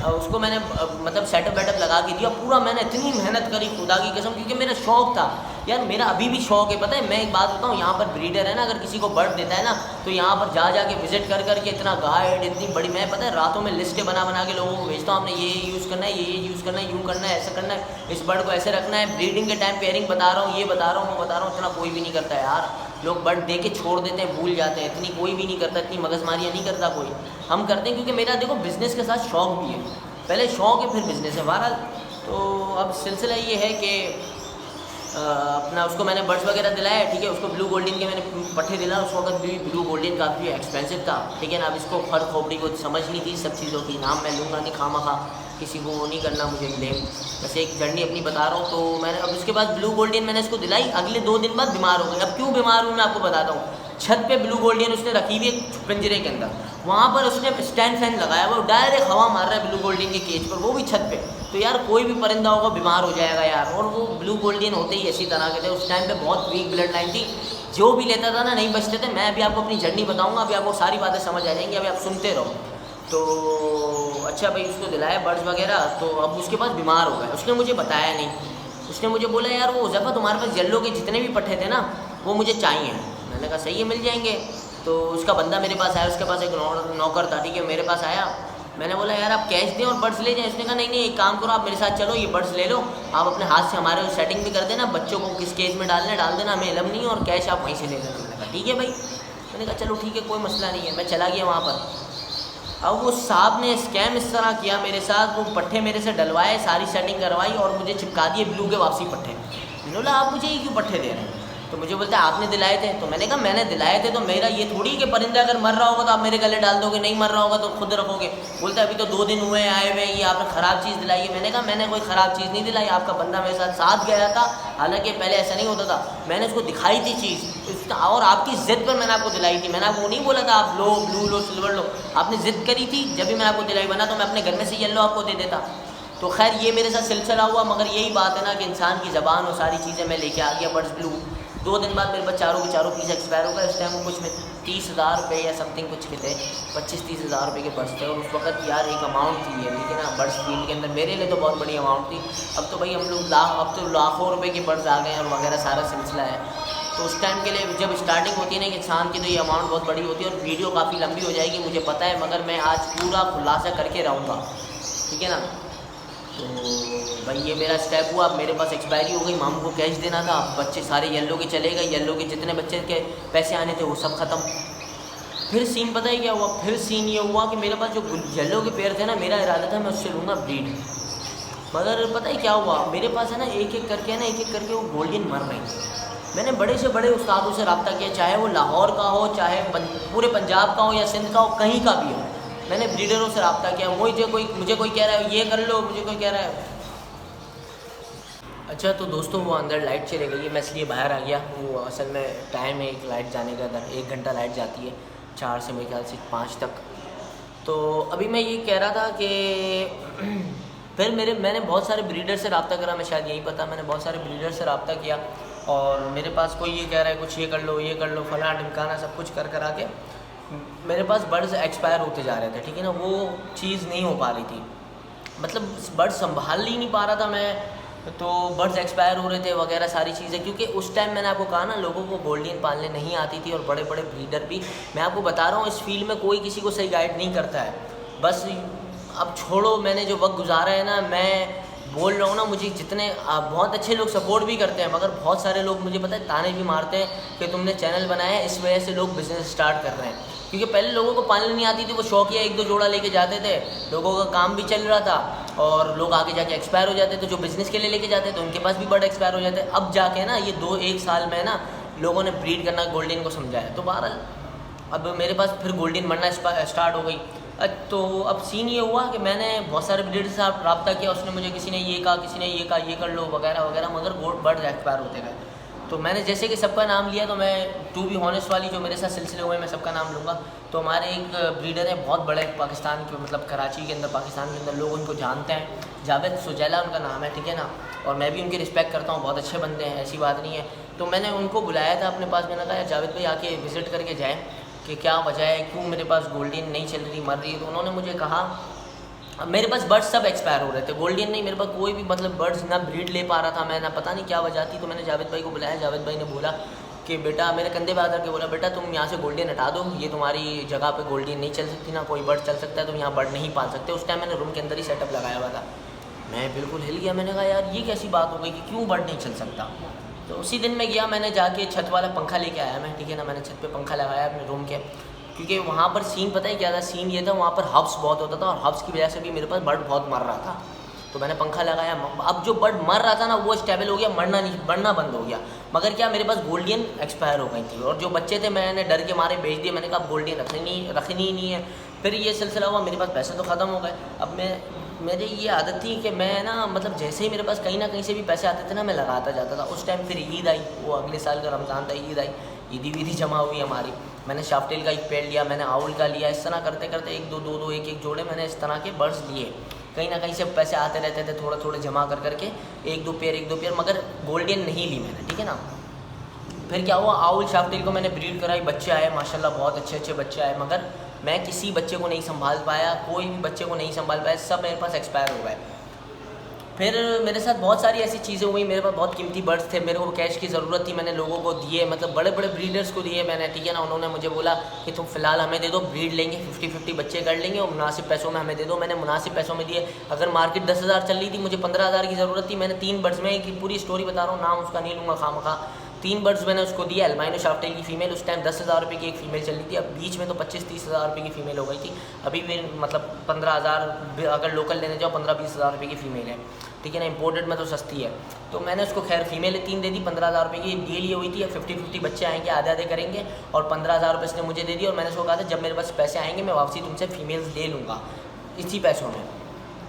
उसको मैंने मतलब सेटअप वेटअप लगा के दिया पूरा। मैंने इतनी मेहनत करी खुदा की कसम, क्योंकि मेरा शौक़ था यार, मेरा अभी भी शौक़ है। पता है मैं एक बात बताऊँ, यहाँ पर ब्रीडर है ना, अगर किसी को बर्ड देता है ना, तो यहाँ पर जा के विजिट कर करके इतना गाइड, इतनी बड़ी, मैं पता है रातों में लिस्टें बना के लोगों को भेजता हूँ, आपने ये यूज़ करना है, ये यूज़ करना है, यूँ करना है, ऐसा करना है, इस बर्ड को ऐसे रखना है, ब्रीडिंग के टाइम पेयरिंग बता रहा हूँ, ये बता रहा हूँ, वो बता रहा हूँ। इतना कोई भी नहीं करता यार, लोग बर्ड दे के छोड़ देते हैं, भूल जाते हैं, इतनी कोई भी नहीं करता, इतनी मगजमारियाँ नहीं करता कोई। हम करते हैं क्योंकि मेरा देखो बिज़नेस के साथ शौक़ भी है, पहले शौक़ है फिर बिज़नेस है। बहरहाल तो अब सिलसिला ये है कि अपना उसको मैंने बर्ड्स वगैरह दिलाया, ठीक है। उसको ब्लू गोल्डन के मैंने पट्टे दिलाया, उस वक्त भी ब्लू गोल्डन काफ़ी एक्सपेंसिव था, ठीक है ना। अब इसको फर खोपड़ी को समझ नहीं थी सब चीज़ों की, नाम मैं लूँगा नहीं खामा, किसी को वो नहीं करना मुझे ब्लेम, बस एक जर्नी अपनी बता रहा हूँ। तो मैंने अब उसके बाद ब्लू गोल्डन मैंने इसको दिलाई, अगले 2 दिन बाद बीमार हो गई। अब क्यों बीमार हूँ मैं आपको बताता हूँ। छत पे ब्लू गोल्डन उसने रखी हुई एक पिंजरे के अंदर, वहाँ पर उसने स्टैंड फैन लगाया हुआ, डायरेक्ट हवा मार रहा है ब्लू गोल्डन के केज पर, वो भी छत पे। तो यार कोई भी परिंदा होगा बीमार हो जाएगा यार। और वो ब्लू गोल्डन होते ही इसी तरह के थे, उस टाइम पे बहुत वीक ब्लड लाइन थी, जो भी लेता था ना नहीं बचते थे। मैं अभी आपको अपनी जर्नी बताऊँगा, अभी आपको सारी बातें समझ आ जाएंगी, अभी आप सुनते रहो। तो अच्छा भाई उसको दिलाया बर्ड्स वगैरह, तो अब उसके पास बीमार हो गया, उसने मुझे बताया नहीं। उसने मुझे बोला यार वो हुज़ैफ़ा तुम्हारे पास येलो के जितने भी पट्टे थे ना वो मुझे चाहिए। मैंने कहा सही है मिल जाएंगे। तो उसका बंदा मेरे पास आया, उसके पास एक नौकर था, ठीक है, मेरे पास आया। मैंने बोला यार आप कैश दें और बर्ड्स ले जाएं। उसने कहा नहीं एक काम करो, आप मेरे साथ चलो, ये बर्ड्स ले लो, आप अपने हाथ से हमारे सेटिंग भी कर देना, बच्चों को किस केज में डालना डाल देना, हमें इलम नहीं है, और कैश आप वहीं से ले लेना। मैंने कहा ठीक है भाई। मैंने कहा चलो ठीक है कोई मसला नहीं है। मैं चला गया वहाँ पर। अब वो साहब ने स्कैम इस तरह किया मेरे साथ, वो पट्टे मेरे से डलवाए, सारी सेटिंग करवाई और मुझे चिपका दिए ब्लू के वापसी पट्टे। मैंने बोला आप मुझे ये क्यों पट्टे दे रहे हैं? तो मुझे बोलते हैं आपने दिलाए थे। तो मैंने कहा मैंने दिलाए थे, तो मेरा ये थोड़ी कि परिंदा अगर मर रहा होगा तो आप मेरे गले डाल दोगे, नहीं मर रहा होगा तो खुद रखोगे। बोलते अभी तो 2 दिन हुए आए हुए, ये आपने ख़राब चीज़ दिलाई है। मैंने कहा मैंने कोई ख़राब चीज़ नहीं दिलाई, आपका बंदा मेरे साथ गया था, हालांकि पहले ऐसा नहीं होता था। मैंने उसको दिखाई थी चीज़, और आपकी ज़िद पर मैंने आपको दिलाई थी। मैंने आपको नहीं बोला था आप लो ब्लू लो सिल्वर लो, आपने ज़िद करी थी। जब भी मैंने आपको दिलाई बना तो मैं अपने घर में से येलो आपको दे देता। तो खैर ये मेरे साथ सिलसिला हुआ। मगर यही बात है ना कि इंसान की ज़बान और सारी चीज़ें मैं लेके आ गया बर्ड्स ब्लू। 2 दिन बाद मेरे पास चारों के चारों पीस एक्सपायर हो गए। इस टाइम वो कुछ में 30,000 रुपये या समथिंग कुछ के थे, 25-30 हज़ार रुपये के बर्ड्स थे। और उस वक्त यार एक अमाउंट थी है, लेकिन ना बर्ड्स फील्ड के अंदर मेरे लिए तो बहुत बड़ी अमाउंट थी। अब तो भाई हम लोग अब तो लाखों रुपये के बर्ड्स आ गए और वगैरह सारा सिलसिला है। तो उस टाइम के लिए जब स्टार्टिंग होती है ना कि इंसान की, तो ये अमाउंट बहुत बड़ी होती है। और वीडियो काफ़ी लंबी हो जाएगी मुझे पता है, मगर मैं आज पूरा खुलासा करके रहूँगा, ठीक है ना। तो भाई ये मेरा स्टेप हुआ। अब मेरे पास एक्सपायरी हो गई, मामू को कैश देना था, बच्चे सारे येलो के चले गए, येलो के जितने बच्चे के पैसे आने थे वो सब ख़त्म। फिर सीन पता ही क्या हुआ, फिर सीन ये हुआ कि मेरे पास जो येलो के पेयर थे ना, मेरा इरादा था मैं उससे लूँगा ब्रीड, मगर पता ही क्या हुआ, मेरे पास है ना एक एक करके वो गोल्डन मर रही थी। मैंने बड़े से बड़े उस्तादों से रब्ता किया, चाहे वो लाहौर का हो, चाहे पूरे पंजाब का हो या सिंध का हो, कहीं का भी हो, मैंने ब्रीडरों से रब्ता किया। मुझे कोई कह रहा है ये कर लो, मुझे कोई कह रहा है। अच्छा तो दोस्तों वो अंदर लाइट चले गई है, मैं इसलिए बाहर आ गया। वो असल में टाइम है एक लाइट जाने का, 1 घंटा लाइट जाती है 4 से मेरे ख्याल से 5 तक। तो अभी मैं ये कह रहा था कि फिर मैंने बहुत सारे ब्रीडर से रब्ता करा, मैं शायद यही पता, मैंने बहुत सारे ब्रीडर से रब्ता किया और मेरे पास कोई ये कह रहा है कुछ ये कर लो फलाना ढिमकाना सब कुछ करा के मेरे पास बर्ड्स एक्सपायर होते जा रहे थे, ठीक है ना। वो चीज़ नहीं हो पा रही थी, मतलब बर्ड्स संभाल ही नहीं पा रहा था मैं, तो बर्ड्स एक्सपायर हो रहे थे वगैरह सारी चीज़ें। क्योंकि उस टाइम मैंने आपको कहा ना लोगों को गोल्डन पालने नहीं आती थी और बड़े बड़े ब्रीडर भी, मैं आपको बता रहा हूँ इस फील्ड में कोई किसी को सही गाइड नहीं करता है। बस अब छोड़ो, मैंने जो वक्त गुजारा है ना, मैं बोल रहा हूँ ना, मुझे जितने बहुत अच्छे लोग सपोर्ट भी करते हैं, मगर बहुत सारे लोग मुझे पता है ताने भी मारते हैं कि तुमने चैनल बनाया है, इस वजह से लोग बिज़नेस स्टार्ट कर रहे हैं। क्योंकि पहले लोगों को पालने नहीं आती थी, वो शौकिया 1-2 जोड़ा लेके जाते थे, लोगों का काम भी चल रहा था और लोग आगे जाके एक्सपायर हो जाते थे, जो बिज़नेस के लिए लेके जाते थे उनके पास भी बर्ड एक्सपायर हो जाते। अब जाके ना ये 2-1 साल में ना लोगों ने ब्रीड करना गोल्डन को समझा है। तो बहरहाल अब मेरे पास फिर गोल्डन बनना स्टार्ट हो गई। तो अब सीन ये हुआ कि मैंने बहुत सारे ब्रीडर से रब्ता किया, उसने मुझे किसी ने ये कहा, किसी ने ये कहा ये कर लो वगैरह वगैरह, मगर बर्ड एक्सपायर होते गए। तो मैंने जैसे कि सबका नाम लिया, तो मैं टू बी हॉनेस्ट वाली जो मेरे साथ सिलसिले हुए मैं सबका नाम लूँगा। तो हमारे एक ब्रीडर है बहुत बड़े पाकिस्तान के, मतलब कराची के अंदर, पाकिस्तान के अंदर लोग उनको जानते हैं, जावेद सुजैला उनका नाम है, ठीक है ना। और मैं भी उनकी रिस्पेक्ट करता हूँ, बहुत अच्छे बंदे हैं, ऐसी बात नहीं है। तो मैंने उनको बुलाया था अपने पास, मैंने कहा यार जावेद भाई आके विज़िट करके जाएँ कि क्या वजह है, क्यों मेरे पास गोल्डन नहीं चल रही, मर रही है। तो उन्होंने मुझे कहा मेरे पास बर्ड्स सब एक्सपायर हो रहे थे, गोल्डन नहीं, मेरे पास कोई भी मतलब बर्ड्स ना ब्रीड ले पा रहा था मैं, ना पता नहीं क्या वजह थी। तो मैंने जावेद भाई को बुलाया, जावेद भाई ने बोला कि बेटा, मेरे कंधे पे आकर के बोला बेटा तुम यहाँ से गोल्डन हटा दो, ये तुम्हारी जगह पे गोल्डन नहीं चल सकती, ना कोई बर्ड चल सकता है, तुम यहाँ बर्ड नहीं पाल सकते। उस टाइम मैंने रूम के अंदर ही सेटअप लगाया हुआ था, मैं बिल्कुल हिल गया। मैंने कहा यार ये कैसी बात हो गई कि क्यों बर्ड नहीं चल सकता। तो उसी दिन मैं गया, मैंने जाके छत वाला पंखा लेके आया मैं, ठीक है ना। मैंने छत पे पंखा लगाया अपने रूम के, क्योंकि वहाँ पर सीन पता है क्या था, सीन ये था वहाँ पर हब्स बहुत होता था और हब्स की वजह से भी मेरे पास बर्ड बहुत मर रहा था। तो मैंने पंखा लगाया, अब जो बर्ड मर रहा था ना वो स्टेबल हो गया, मरना बंद हो गया। मगर क्या मेरे पास गोल्डन एक्सपायर हो गई थी और जो बच्चे थे मैंने डर के मारे बेच दिए। मैंने कहा गोल्डन रखनी ही नहीं है। फिर ये सिलसिला हुआ, मेरे पास पैसे तो ख़त्म हो गए। अब मेरी ये आदत थी कि मैं ना मतलब जैसे ही मेरे पास कहीं ना कहीं से भी पैसे आते थे ना, मैं लगाता जाता था। उस टाइम फिर ईद आई, वो अगले साल का रमज़ान था, ईद आई, ईदी वीदी जमा हुई हमारी। मैंने शाफ्टेल का एक पेड़ लिया, मैंने आउल का लिया, इस तरह करते करते 1-2 एक जोड़े मैंने इस तरह के बर्ड्स लिए। कहीं ना कहीं से पैसे आते रहते थे, थोड़ा थोड़ा जमा कर करके 1-2 पेयर, मगर गोल्डन नहीं ली मैंने, ठीक है ना। फिर क्या हुआ, आउल शाफ्टेल को मैंने ब्रीड कराई, बच्चे आए माशाल्लाह, बहुत अच्छे बच्चे आए, मगर मैं किसी बच्चे को नहीं संभाल पाया, कोई भी बच्चे को नहीं संभाल पाया, सब मेरे पास एक्सपायर हो गए। फिर मेरे साथ बहुत सारी ऐसी चीज़ें हुई, मेरे पास बहुत कीमती बर्ड्स थे, मेरे को कैश की ज़रूरत थी, मैंने लोगों को दिए, मतलब बड़े बड़े ब्रीडर्स को दिए मैंने, ठीक है ना। उन्होंने मुझे बोला कि तुम फ़िलहाल हमें दे दो, ब्रीड लेंगे, 50-50 बच्चे कर लेंगे और मुनासिब पैसों में हमें दे दो। मैंने मुनासिब पैसों में दिए। अगर मार्केट 10,000 चल रही थी, मुझे 15,000 की ज़रूरत थी। मैंने 3 बर्ड्स में की पूरी स्टोरी बता रहा हूँ, नाम उसका नहीं लूँगा खामखा। 3 बर्ड्स मैंने उसको दिया, अल्बाइनो शाफ्टेल की फ़ीमेल, उस टाइम 10,000 रुपये की एक फ़ीमेल चल रही थी। अब बीच में तो 25-30 हज़ार रुपये की फ़ीमेल हो गई थी। अभी भी मतलब 15,000, अगर लोकल लेने जाओ 15-20 हज़ार रुपये की फ़ीमेल है, ठीक है ना। इंपोर्टेड में तो सस्ती है। तो मैंने उसको खैर फीमेल 3 दे दी, 15,000 रुपये की डील ये हुई थी। 50-50 बच्चे आएंगे, आधे आधे करेंगे और 15,000 रुपये उसने मुझे दे दी। और मैंने उसको कहा था जब मेरे पास पैसे आएंगे मैं वापसी तुमसे फीमेल्स ले लूँगा इसी पैसों में।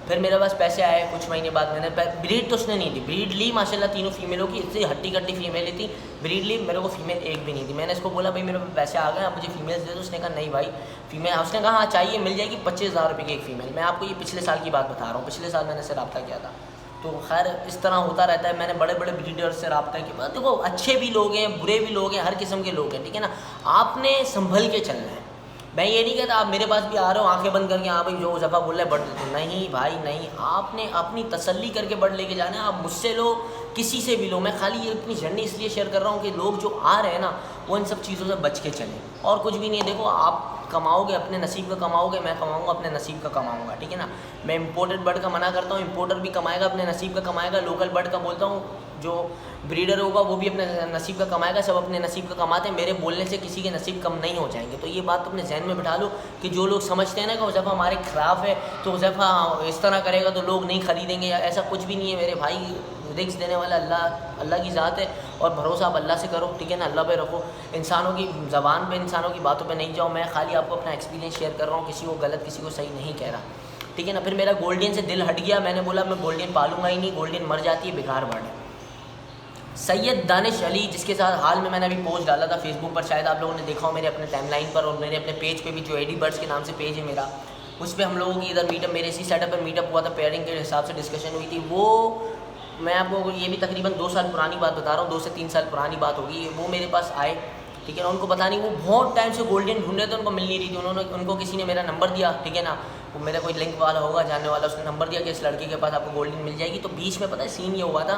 फिर मेरे पास पैसे आए, कुछ महीने बाद मैंने ब्रीड तो उसने नहीं दी, ब्रीड ली माशाल्लाह तीनों फीमेलों की, इतनी हट्टी कट्टी फीमेल थी, ब्रीड ली, मेरे को फीमेल एक भी नहीं थी। मैंने इसको बोला भाई मेरे पास पैसे आ गए, आप मुझे फीमेल्स दे दो। उसने कहा नहीं भाई फीमेल, उसने कहा हाँ चाहिए, मिल जाएगी 25,000 रुपये की एक फ़ीमेल। मैं आपको ये पिछले साल की बात बता रहा हूँ, पिछले साल मैंने इससे रब्ता किया था। तो खैर इस तरह होता रहता है। मैंने बड़े बड़े ब्रीडर से रब्ता किया। देखो अच्छे भी लोग हैं, बुरे भी लोग हैं, हर किस्म के लोग हैं, ठीक है ना। आपने संभल के चलना है। मैं ये नहीं कहता आप मेरे पास भी आ रहे हो आंखें बंद करके, हाँ भाई जो ज़फ़ा बोल रहा है बढ़ देते, नहीं भाई नहीं, आपने अपनी तसल्ली करके बढ़ लेके जाना है। आप मुझसे लो, किसी से भी लो, मैं खाली ये अपनी जर्नी इसलिए शेयर कर रहा हूँ कि लोग जो आ रहे हैं ना वो इन सब चीज़ों से बच के चलें। और कुछ भी नहीं है, देखो आप कमाओगे अपने नसीब का कमाओगे, मैं कमाऊँगा अपने नसीब का कमाऊँगा, ठीक है ना। मैं इम्पोर्टेड बर्ड का मना करता हूँ, इम्पोर्टर भी कमाएगा अपने नसीब का कमाएगा। लोकल बर्ड का बोलता हूँ, जो ब्रीडर होगा वो भी अपने नसीब का कमाएगा, सब अपने नसीब का कमाते हैं। मेरे बोलने से किसी के नसीब कम नहीं हो जाएंगे। तो ये बात अपने जहन में बिठा लो कि जो लोग समझते हैं ना कि हुज़ैफ़ा हमारे ख़िलाफ़ है, तो हुज़ैफ़ा इस तरह करेगा तो लोग नहीं ख़रीदेंगे, या ऐसा कुछ भी नहीं है मेरे भाई। रिस्क देने वाला अल्लाह की ज़ात है, और भरोसा आप अल्लाह से करो, ठीक है ना, अल्लाह पे रखो। इंसानों की ज़बान पे, इंसानों की बातों पे नहीं जाओ। मैं खाली आपको अपना एक्सपीरियंस शेयर कर रहा हूँ, किसी को गलत किसी को सही नहीं कह रहा, ठीक है ना। फिर मेरा गोल्डन से दिल हट गया, मैंने बोला मैं गोल्डन पालूंगा ही नहीं, गोल्डन मर जाती है, बेकार बर्ड है। सैयद दानिश अली, जिसके साथ हाल में मैंने अभी पोस्ट डाला था फेसबुक पर, शायद आप लोगों ने देखा हो मेरे अपने टाइमलाइन पर, और मेरे अपने पेज पे भी, जो एडी बर्ड्स के नाम से पेज है मेरा, उस पर हम लोगों की इधर मीटअप, मेरे इसी सेटअप पर मीटअप हुआ था, पेयरिंग के हिसाब से डिस्कशन हुई थी। वो मैं आपको ये भी तकरीबन 2 साल पुरानी बात बता रहा हूँ, 2 से 3 साल पुरानी बात होगी। वो मेरे पास आए, ठीक है ना, उनको पता नहीं, वो बहुत टाइम से गोल्डन ढूंढ रहे थे, उनको मिल नहीं रही थी। उनको किसी ने मेरा नंबर दिया, ठीक है ना, वो मेरा कोई लिंक वाला होगा जानने वाला, उसने नंबर दिया कि इस लड़के के पास आपको गोल्डन मिल जाएगी। तो बीच में पता है सीन ये हुआ था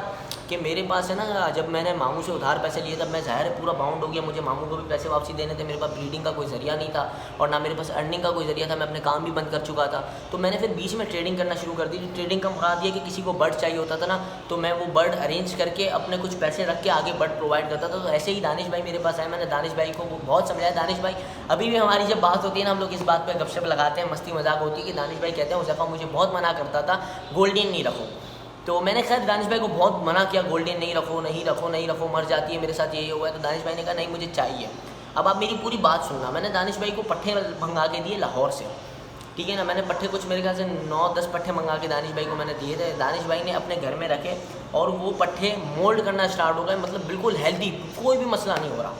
कि मेरे पास है ना, जब मैंने मामू से उधार पैसे लिए तब मैं ज़ाहिर है पूरा बाउंड हो गया, मुझे मामू को भी पैसे वापसी देने थे, मेरे पास ब्रीडिंग का कोई ज़रिया नहीं था, और ना मेरे पास अर्निंग का कोई ज़रिया था, मैं अपने काम भी बंद कर चुका था। तो मैंने फिर बीच में ट्रेडिंग करना शुरू कर दी। ट्रेडिंग का मुराद दिया कि किसी को बर्ड चाहिए होता था ना, तो मैं वो बर्ड अरेंज करके अपने कुछ पैसे रख के आगे बर्ड प्रोवाइड करता था। तो ऐसे ही दानिश भाई मेरे पास आए, मैंने दानिश भाई को बहुत समझाया। दानिश भाई अभी भी हमारी जब बात होती है ना, हम लोग इस बात पर गपशप लगाते हैं, मस्ती मजाक होती है कि दानिश भाई कहते हैं हुज़ैफ़ा मुझे बहुत मना करता था गोल्डन नहीं रखो। तो मैंने खैर दानिश भाई को बहुत मना किया, गोल्डन नहीं रखो, नहीं रखो, नहीं रखो, मर जाती है, मेरे साथ यही हुआ है। तो दानिश भाई ने कहा नहीं मुझे चाहिए। अब आप मेरी पूरी बात सुनना, मैंने दानिश भाई को पट्ठे मंगा के दिए लाहौर से, ठीक है ना। मैंने पट्ठे कुछ मेरे ख्याल से 9-10 पट्ठे मंगा के दानिश भाई को मैंने दिए थे। दानिश भाई ने अपने घर में रखे और वो पट्ठे मोल्ड करना स्टार्ट हो गए, मतलब बिल्कुल हेल्दी, कोई भी मसला नहीं हो रहा,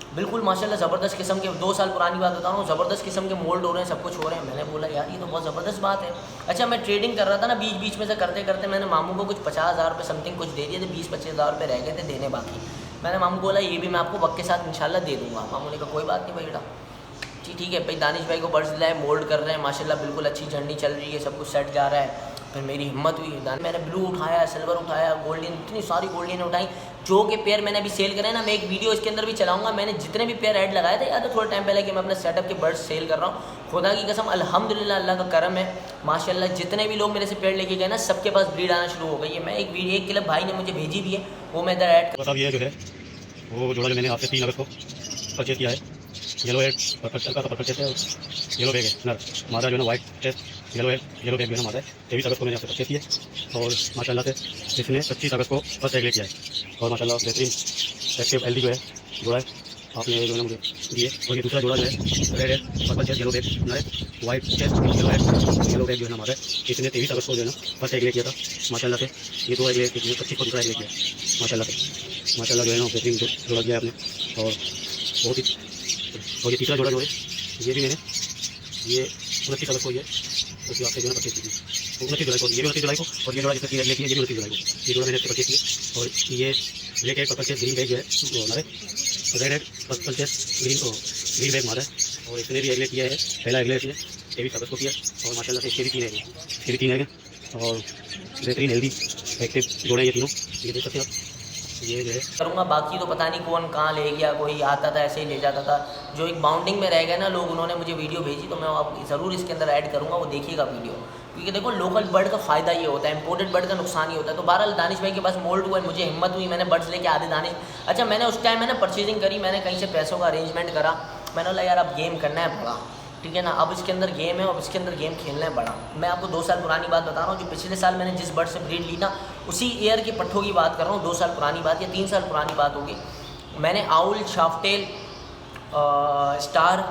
बिल्कुल माशाल्लाह ज़बरदस्त किस्म के। 2 साल पुरानी बात बता रहा हूँ, ज़बरदस्त किस्म के मोल्ड हो रहे हैं, सब कुछ हो रहे हैं। मैंने बोला यार ये तो बहुत ज़बरदस्त बात है। अच्छा मैं ट्रेडिंग कर रहा था ना, बीच बीच में से करते करते मैंने मामू को कुछ 50,000 रुपये समथिंग कुछ दे दिए थे, 20-25,000 रुपये रह गए थे देने बाकी। मैंने मामू को बोला ये भी मैं आपको वक्त के साथ इंशाल्लाह दे दूँगा। मामू ने कहा कोई बात नहीं भाई बेटा, ठीक है भाई। दानिश भाई को बर्ड्स दिलाए, मोल्ड कर रहे हैं माशाल्लाह, बिल्कुल अच्छी जर्नी चल रही है, सब कुछ सेट जा रहा है। फिर मेरी हिम्मत हुई, मैंने ब्लू उठाया, सिल्वर उठाया, गोल्डन, इतनी सारी गोल्डन उठाई। जो के पेयर मैंने अभी सेल करे ना, मैं एक वीडियो इसके अंदर भी चलाऊंगा, मैंने जितने भी पेयर ऐड लगाए थे, याद है थोड़े टाइम पहले कि मैं अपने सेटअप के बर्ड्स सेल कर रहा हूँ। खुदा की कसम अल्हम्दुलिल्लाह, अल्लाह का करम है माशाल्लाह, जितने भी लोग मेरे से पेड़ लेके गए ना, सबके पास ब्रीड आना शुरू हो गई है। मैं एक क्लिप भाई ने मुझे भेजी भी है, वो मैं इधर ऐड कर। ये जो है वो जोड़ा जो मैंने आपसे 3 अगस्त को परचेज किया है, येलो हेड का परचेज है, येलो बैग है नर, मादा जो है ना white test yellow head, yellow bag जो है ना मादा है। 23 अगस्त को मैंने आपसे परचेज किया और माशाल्लाह से इसने 25 अगस्त को फर्स्ट एग ले किया है और माशाल्लाह बेहतरीन एक्टिव एलडी जो है जोड़ा है आपने जो है ना मुझे दिए। और ये दूसरा जोड़ा जो है रेड है, पर्पल चेस्ट येलो बैग नर है, white chest yellow head, yellow bag जो है ना मादा है। इसने 23 अगस्त को जो है ना फर्स्ट एग ले किया था माशाल्लाह से। ये 2 एग ले 25 को दूसरा एग ले किया माशाल्लाह से। माशाल्लाह जो है ना बेहतरीन जोड़ा दिया आपने। और ये तीसरा जोड़ा जो है ये भी मैंने ये 29 अगस्त को ये उसकी आपसे जो है परचेज की थी, 29 जुलाई को, ये भी 29 जुलाई को, और ये जोड़ा जिसका 3 एग लेके ये भी 29 जुलाई को, ये जोड़ा मैंने परचेज किया। और ये black egg purple chest green bag जो है हमारे, red egg purple chest green bag हमारा है। और इसने भी एग ले किया है, पहला एग ले किया 23 अगस्त को किया और माशाल्लाह से इसके भी 3 एग हैं और बेहतरीन हेल्दी एक्टिव जोड़े ये तीनों, ये देख सकते हैं आप। ये जो है करूँगा, बाकी तो पता नहीं कौन कहाँ ले गया, कोई आता था ऐसे ही ले जाता था। जो एक बाउंडिंग में रह गए ना लोग, उन्होंने मुझे वीडियो भेजी, तो मैं आप ज़रूर इसके अंदर ऐड करूँगा, वो देखिएगा वीडियो। क्योंकि देखो लोकल बर्ड का फ़ायदा ये होता है, इंपोर्टेड बर्ड का नुकसान ही होता है। तो बहरहाल दानिश भाई के पास मोल्ड हुआ, मुझे हिम्मत हुई, मैंने बर्ड्स लेके आधे दानिश। अच्छा मैंने उस टाइम मैंने परचेजिंग करी, मैंने कहीं से पैसों का अरेंजमेंट करा, मैंने बोला यार अब गेम करना है बड़ा, ठीक है ना, अब इसके अंदर गेम है, अब इसके अंदर गेम खेलना है बड़ा। मैं आपको 2 साल पुरानी बात बता रहा हूँ, जो पिछले साल मैंने जिस बर्ड से ब्रीड ली ना, उसी ईयर के पट्ठों की बात कर रहा हूँ। 2 साल पुरानी बात या 3 साल पुरानी बात होगी। मैंने आउल, शाफ्टेल, स्टार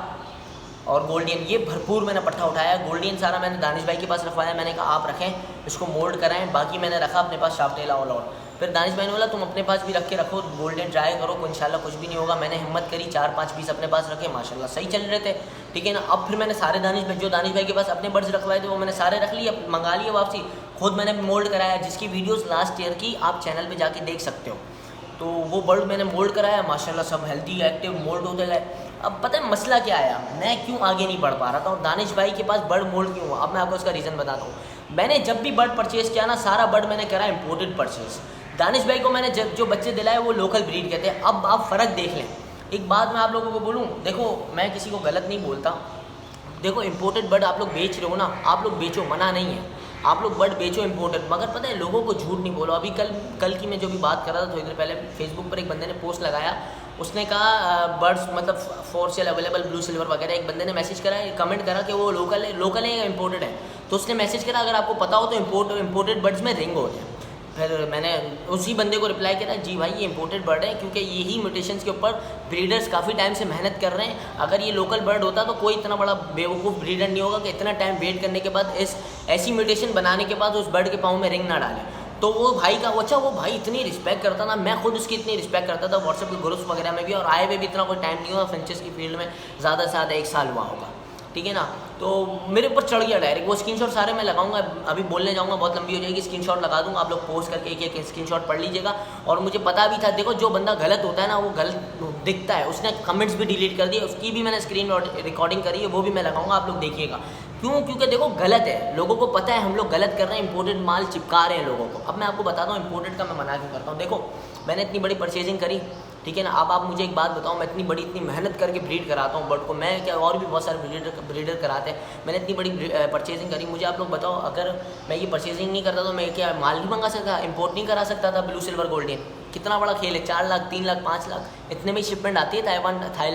और गोल्डन, ये भरपूर मैंने पट्ठा उठाया। गोल्डन सारा मैंने दानिश भाई के पास रखवाया, मैंने कहा आप रखें, इसको मोल्ड कराएं, बाकी मैंने रखा अपने पास शाफ्टेल और। फिर दानिश भाई ने बोला तुम अपने पास भी रख के रखो, गोल्डन ट्राई करो, इंशाल्लाह कुछ भी नहीं होगा। मैंने हिम्मत करी, 4-5 पीस अपने पास रखे, माशाल्लाह सही चल रहे थे, ठीक है ना। अब फिर मैंने सारे दानिश भाई के पास अपने बर्ड्स रखवाए थे, वो मैंने सारे रख लिए, मंगा लिए वापसी, खुद मैंने मोल्ड कराया, जिसकी वीडियोज़ लास्ट ईयर की आप चैनल पर जाके देख सकते हो। तो वो बर्ड मैंने मोल्ड कराया, माशाल्लाह सब हेल्दी एक्टिव मोल्ड होते गए। अब पता है मसला क्या आया, मैं क्यों आगे नहीं बढ़ पा रहा था और दानिश भाई के पास बर्ड मोल्ड क्यों हुआ। अब मैं आपको इसका रीज़न बताता हूँ। मैंने जब भी बर्ड परचेज़ किया ना, सारा बर्ड मैंने करा इंपोर्टेड परचेज़। दानिश भाई को मैंने जो बच्चे दिलाए वो लोकल ब्रीड के थे। अब आप फ़र्क देख लें, एक बात मैं आप लोगों को बोलूँ, देखो मैं किसी को गलत नहीं बोलता, देखो इंपोर्टेड बर्ड आप लोग बेच रहे हो ना, आप लोग बेचो, मना नहीं है, आप लोग बर्ड बेचो इंपोर्टेड, मगर पता है लोगों को झूठ नहीं बोलो। अभी कल की मैं जो भी बात कर रहा था थोड़ी देर पहले, फेसबुक पर एक बंदे ने पोस्ट लगाया, उसने कहा बर्ड्स मतलब for sale available blue silver वगैरह, एक बंदे ने मैसेज करा, कमेंट करा कि वो लोकल है या इम्पोर्टेड है, तो उसने मैसेज करा अगर आपको पता हो तो इम्पोर्टेड बर्ड्स में रिंग होते हैं। फिर मैंने उसी बंदे को रिप्लाई किया, जी भाई ये इंपोर्टेड बर्ड है, क्योंकि यही म्यूटेशंस के ऊपर ब्रीडर्स काफ़ी टाइम से मेहनत कर रहे हैं। अगर ये लोकल बर्ड होता तो कोई इतना बड़ा बेवकूफ़ ब्रीडर नहीं होगा कि इतना टाइम वेट करने के बाद ऐसी म्यूटेशन बनाने के बाद उस बर्ड के पाँव में रिंग ना डाले। तो वो भाई का अच्छा, वो भाई इतनी रिस्पेक्ट करता था, मैं खुद उसकी इतनी रिस्पेक्ट करता था व्हाट्सएप के ग्रुप्स वगैरह में भी, और आए हुए भी इतना कोई टाइम नहीं हुआ फिंचेस की फील्ड में, ज़्यादा से ज़्यादा 1 साल हुआ होगा, ठीक है ना। तो मेरे ऊपर चढ़ गया डायरेक्ट, वो स्क्रीनशॉट सारे मैं लगाऊंगा, अभी बोलने जाऊंगा बहुत लंबी हो जाएगी, स्क्रीनशॉट लगा दूंगा, आप लोग पोस्ट करके एक स्क्रीनशॉट पढ़ लीजिएगा। और मुझे पता भी था, देखो जो बंदा गलत होता है ना वो गलत दिखता है, उसने कमेंट्स भी डिलीट कर दिए, उसकी भी मैंने स्क्रीन रिकॉर्डिंग करी है, वो भी मैं लगाऊंगा, आप लोग देखिएगा। क्यों? क्योंकि देखो गलत है, लोगों को पता है हम लोग गलत कर रहे हैं, इंपोर्टेड माल चिपका रहे हैं लोगों को। अब मैं आपको बताता हूँ इंपोर्टेड का मैं मना क्यों करता हूँ। देखो मैंने इतनी बड़ी परचेजिंग करी, ठीक है ना, अब आप मुझे एक बात बताओ, मैं इतनी मेहनत करके ब्रीड कराता हूँ बर्ड को, मैं क्या और भी बहुत सारे ब्रीडर कराते हैं, मैंने इतनी बड़ी परचेजिंग करी, मुझे आप लोग बताओ अगर मैं ये परचेजिंग नहीं करता तो मैं क्या माल नहीं मंगा सकता, इंपोर्ट नहीं करा सकता था ब्लू सिल्वर गोल्डन? कितना बड़ा खेल है, 4 लाख 3 लाख 5 लाख इतने में शिपमेंट आती है ताइवान थाईलैंड।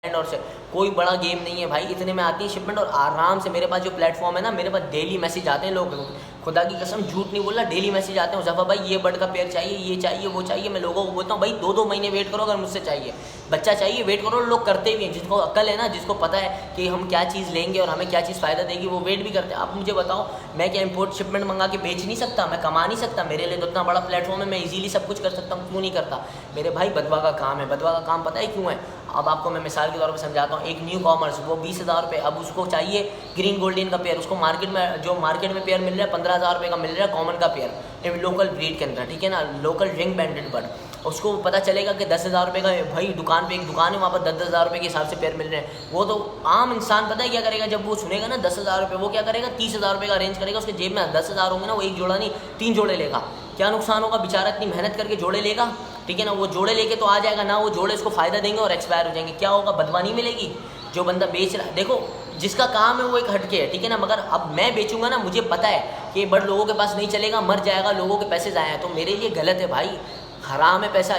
और से कोई बड़ा गेम नहीं है भाई, इतने में आती है शिपमेंट, और आराम से मेरे पास जो प्लेटफॉर्म है ना, मेरे पास डेली मैसेज आते हैं लोगों को, खुदा की कसम झूठ नहीं बोल रहा, डेली मैसेज आते हैं मुजफ्फर भाई ये बर्ड का पेयर चाहिए, ये चाहिए वो चाहिए। मैं लोगों को बोलता हूँ भाई 2-2 महीने वेट करो, अगर मुझसे चाहिए बच्चा चाहिए वेट करो, लोग करते भी हैं, जिसको अक्ल है ना, जिसको पता है कि हम क्या चीज़ लेंगे और हमें क्या चीज़ फ़ायदा देगी, वो वेट भी करते हैं। आप मुझे बताओ मैं क्या इंपोर्ट शिपमेंट मंगा के बेच नहीं सकता, मैं कमा नहीं सकता? मेरे लिए तो इतना बड़ा प्लेटफॉर्म है, मैं इजीली सब कुछ कर सकता हूँ, क्यों नहीं करता? मेरे भाई बदवा का काम है, बदवा का काम पता है क्यों है? अब आपको मैं मिसाल के तौर पर समझाता हूँ, एक न्यू कॉमर्स वो 20,000 रुपये, अब उसको चाहिए ग्रीन गोल्डन का पेयर, उसको मार्केट में पेयर मिल रहा है 15,000 रुपये का मिल रहा है कॉमन का पेयर लोकल ब्रीड के अंदर, ठीक है ना, लोकल रिंग बैंडेड बर्ड। उसको पता चलेगा कि 10,000 रुपये का, भाई दुकान पे एक दुकान है वहाँ पर 10,000 रुपये के हिसाब से पेयर मिल रहे हैं। वो तो आम इंसान पता है क्या करेगा, जब वो सुनेगा ना 10,000 रुपये, वो क्या करेगा 30,000 रुपये का अरेंज करेगा, उसके जेब में 10,000 होंगे ना, वो एक जोड़ा नहीं 3 जोड़े लेगा। क्या नुकसान होगा, बेचारा इतनी मेहनत करके जोड़े लेगा, ठीक है ना, वो जोड़े लेके तो आ जाएगा ना, वो जोड़े उसको फ़ायदा देंगे और एक्सपायर हो जाएंगे, क्या होगा, बदवानी मिलेगी। जो बंदा बेच रहा है, देखो जिसका काम है वो एक हटके है, ठीक है ना, मगर अब मैं बेचूंगा ना, मुझे पता है कि ये बर्ड लोगों के पास नहीं चलेगा, मर जाएगा, लोगों के पैसे जाए हैं, तो मेरे लिए गलत है भाई, हराम है पैसा।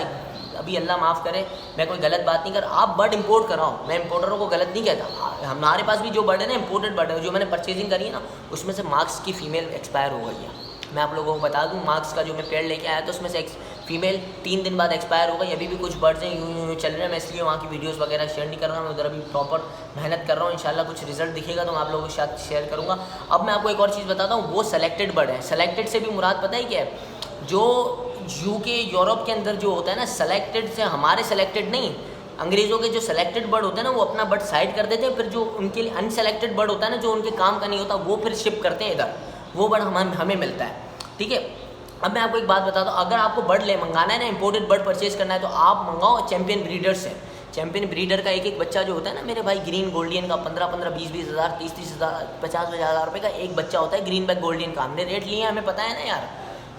अभी अल्लाह माफ़ करे, मैं कोई गलत बात नहीं कर, आप बर्ड इंपोर्ट कराओ, मैं इंपोर्टरों को गलत नहीं कहता। हमारे पास भी जो बर्ड है ना, इंपोर्टेड बर्ड है, जो मैंने परचेजिंग करी है ना, उसमें से मार्क्स की फ़ीमेल एक्सपायर हो गई है। मैं आप लोगों को बता दूं, मार्क्स का जो मैं पेड़ लेके आया था उसमें से एक फीमेल 3 दिन बाद एक्सपायर हो गई। अभी भी कुछ बर्ड्स हैं यूँ चल रहे हैं, मैं इसलिए वहाँ की वीडियोस वगैरह शेयर नहीं कर रहा हूँ, मैं उधर अभी प्रॉपर मेहनत कर रहा हूँ, इंशाल्लाह कुछ रिजल्ट दिखेगा तो मैं आप लोगों के साथ शेयर करूँगा। अब मैं आपको एक और चीज़ बताता हूँ, वो सेलेक्टेड बर्ड है। सेलेक्टेड से भी मुराद पता है क्या है, जो यूके यूरोप के अंदर जो होता है ना, सेलेक्टेड से हमारे सेलेक्टेड नहीं, अंग्रेज़ों के जो सेलेक्टेड बर्ड होते हैं ना, वो अपना बर्ड साइड कर देते हैं, फिर जो उनके लिए अनसेलेक्टेड बर्ड होता है ना, जो उनके काम का नहीं होता, वो फिर शिप करते हैं इधर, वो बर्ड हमें मिलता है, ठीक है। अब मैं आपको एक बात बताता हूँ, अगर आपको बर्ड मंगाना है ना, इंपोर्टेड बर्ड परचेज करना है, तो आप मंगाओ चैंपियन ब्रीडर से। चैंपियन ब्रीडर का एक बच्चा जो होता है ना मेरे भाई, ग्रीन गोल्डियन का 15-15, 20-20 हज़ार, 30-30 हज़ार, 50-50 रुपये का एक बच्चा होता है ग्रीन बैक गोल्डियन का। हमने रेट लिए हमें पता है ना यार,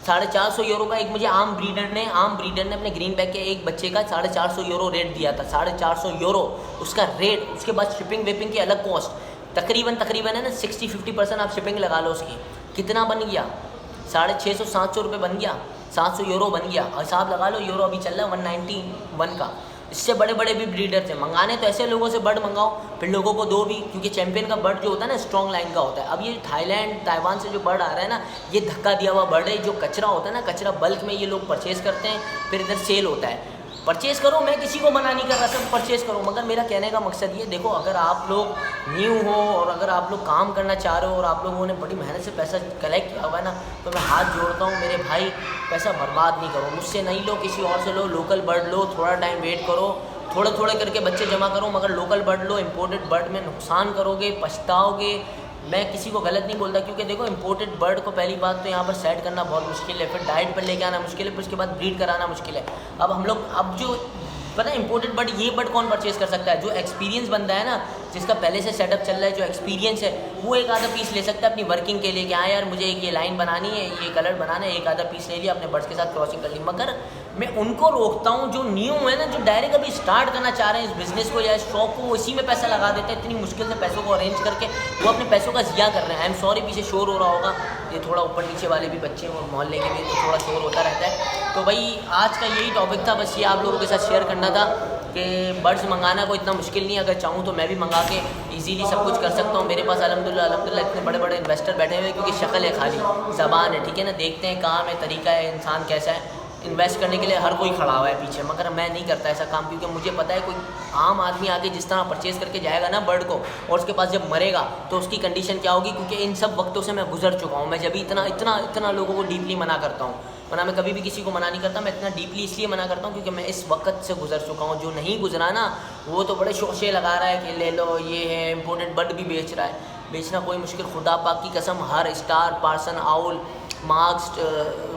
450 यूरो का एक, मुझे आम ब्रीडर ने अपने ग्रीन बैक के एक बच्चे का 450 यूरो रेट दिया था, 450 यूरो उसका रेट। उसके बाद शिपिंग वेपिंग की अलग कॉस्ट, तकरीबन है ना 60-50% आप शिपिंग लगा लो उसकी, कितना बन गया, 650-700 रुपये बन गया, 700 यूरो बन गया। हिसाब लगा लो, यूरो अभी चल रहा है 191 का। इससे बड़े बड़े भी ब्रीडर थे, मंगाने तो ऐसे लोगों से बर्ड मंगाओ, फिर लोगों को दो भी, क्योंकि चैंपियन का बर्ड जो होता है ना स्ट्रॉन्ग लाइन का होता है। अब ये थाईलैंड ताइवान से जो बर्ड आ रहा है ना, ये धक्का दिया हुआ बर्ड है, जो कचरा होता है ना, कचरा बल्क में ये लोग परचेज़ करते हैं, फिर इधर सेल होता है। परचेज़ करो, मैं किसी को मना नहीं कर रहा, सब परचेज़ करो, मगर मेरा कहने का मकसद ये, देखो अगर आप लोग न्यू हो और अगर आप लोग काम करना चाह रहे हो और आप लोगों ने बड़ी मेहनत से पैसा कलेक्ट किया हुआ है ना, तो मैं हाथ जोड़ता हूँ मेरे भाई, पैसा बर्बाद नहीं करो, मुझसे नहीं लो, किसी और से लो, लोकल बर्ड लो, थोड़ा टाइम वेट करो, थोड़े थोड़े करके बच्चे जमा करो, मगर लोकल बर्ड लो। इंपोर्टेड बर्ड में नुकसान करोगे, पछताओगे, मैं किसी को गलत नहीं बोलता, क्योंकि देखो इंपोर्टेड बर्ड को पहली बात तो यहाँ पर सेट करना बहुत मुश्किल है, फिर डाइट पर लेके आना मुश्किल है, फिर उसके बाद ब्रीड कराना मुश्किल है। अब हम लोग अब जो पता है इंपोर्टेड बर्ड, ये बर्ड कौन परचेज कर सकता है? जो एक्सपीरियंस बंदा है ना, जिसका पहले से सेटअप चल रहा है, जो एक्सपीरियंस है, वो एक आधा पीस ले सकता है अपनी वर्किंग के लिए कि हाँ यार मुझे एक ये लाइन बनानी है, ये कलर बनाना है, एक आधा पीस ले लिया, अपने बर्ड्स के साथ क्रॉसिंग कर ली। मगर मैं उनको रोकता हूँ जो न्यू है ना, जो डायरेक्ट अभी स्टार्ट करना चाह रहे हैं इस बिज़नेस को या इस शॉप को, वो इसी में पैसा लगा देते हैं, इतनी मुश्किल से पैसों को अरेंज करके वो अपने पैसों का ज़िया कर रहे हैं। आई एम सॉरी, पीछे शोर हो रहा होगा, ये थोड़ा ऊपर नीचे वाले भी बच्चे और मोहल्ले के भी तो थोड़ा शोर होता रहता है। तो भाई आज का यही टॉपिक था, बस ये आप लोगों के साथ शेयर करना था कि बर्ड्स मंगाना कोई इतना मुश्किल नहीं है। अगर चाहूँ तो मैं भी मंगा के इजीली सब कुछ कर सकता हूँ। मेरे पास अल्हम्दुलिल्लाह इतने बड़े बड़े इन्वेस्टर बैठे हुए हैं, क्योंकि शक्ल है खाली, ज़बान है, ठीक है ना, देखते हैं काम है, तरीका है, इंसान कैसा है, इन्वेस्ट करने के लिए हर कोई खड़ा हुआ है पीछे। मगर मैं नहीं करता ऐसा काम, क्योंकि मुझे पता है कोई आम आदमी आके जिस तरह परचेज़ करके जाएगा ना बर्ड को, और उसके पास जब मरेगा तो उसकी कंडीशन क्या होगी, क्योंकि इन सब वक्तों से मैं गुजर चुका हूँ। मैं जब इतना इतना इतना लोगों को डीपली मना करता हूँ, वरना मैं कभी भी किसी को मना नहीं करता, मैं इतना डीपली इसलिए मना करता हूँ क्योंकि मैं इस वक्त से गुजर चुका हूँ। जो नहीं गुजरा ना, वो तो बड़े शोशे लगा रहा है कि ले लो, ये है इम्पोर्टेड बर्ड भी बेच रहा है। बेचना कोई मुश्किल, खुदा पाक की कसम, हर स्टार, पार्सन, आउल, मार्क्स,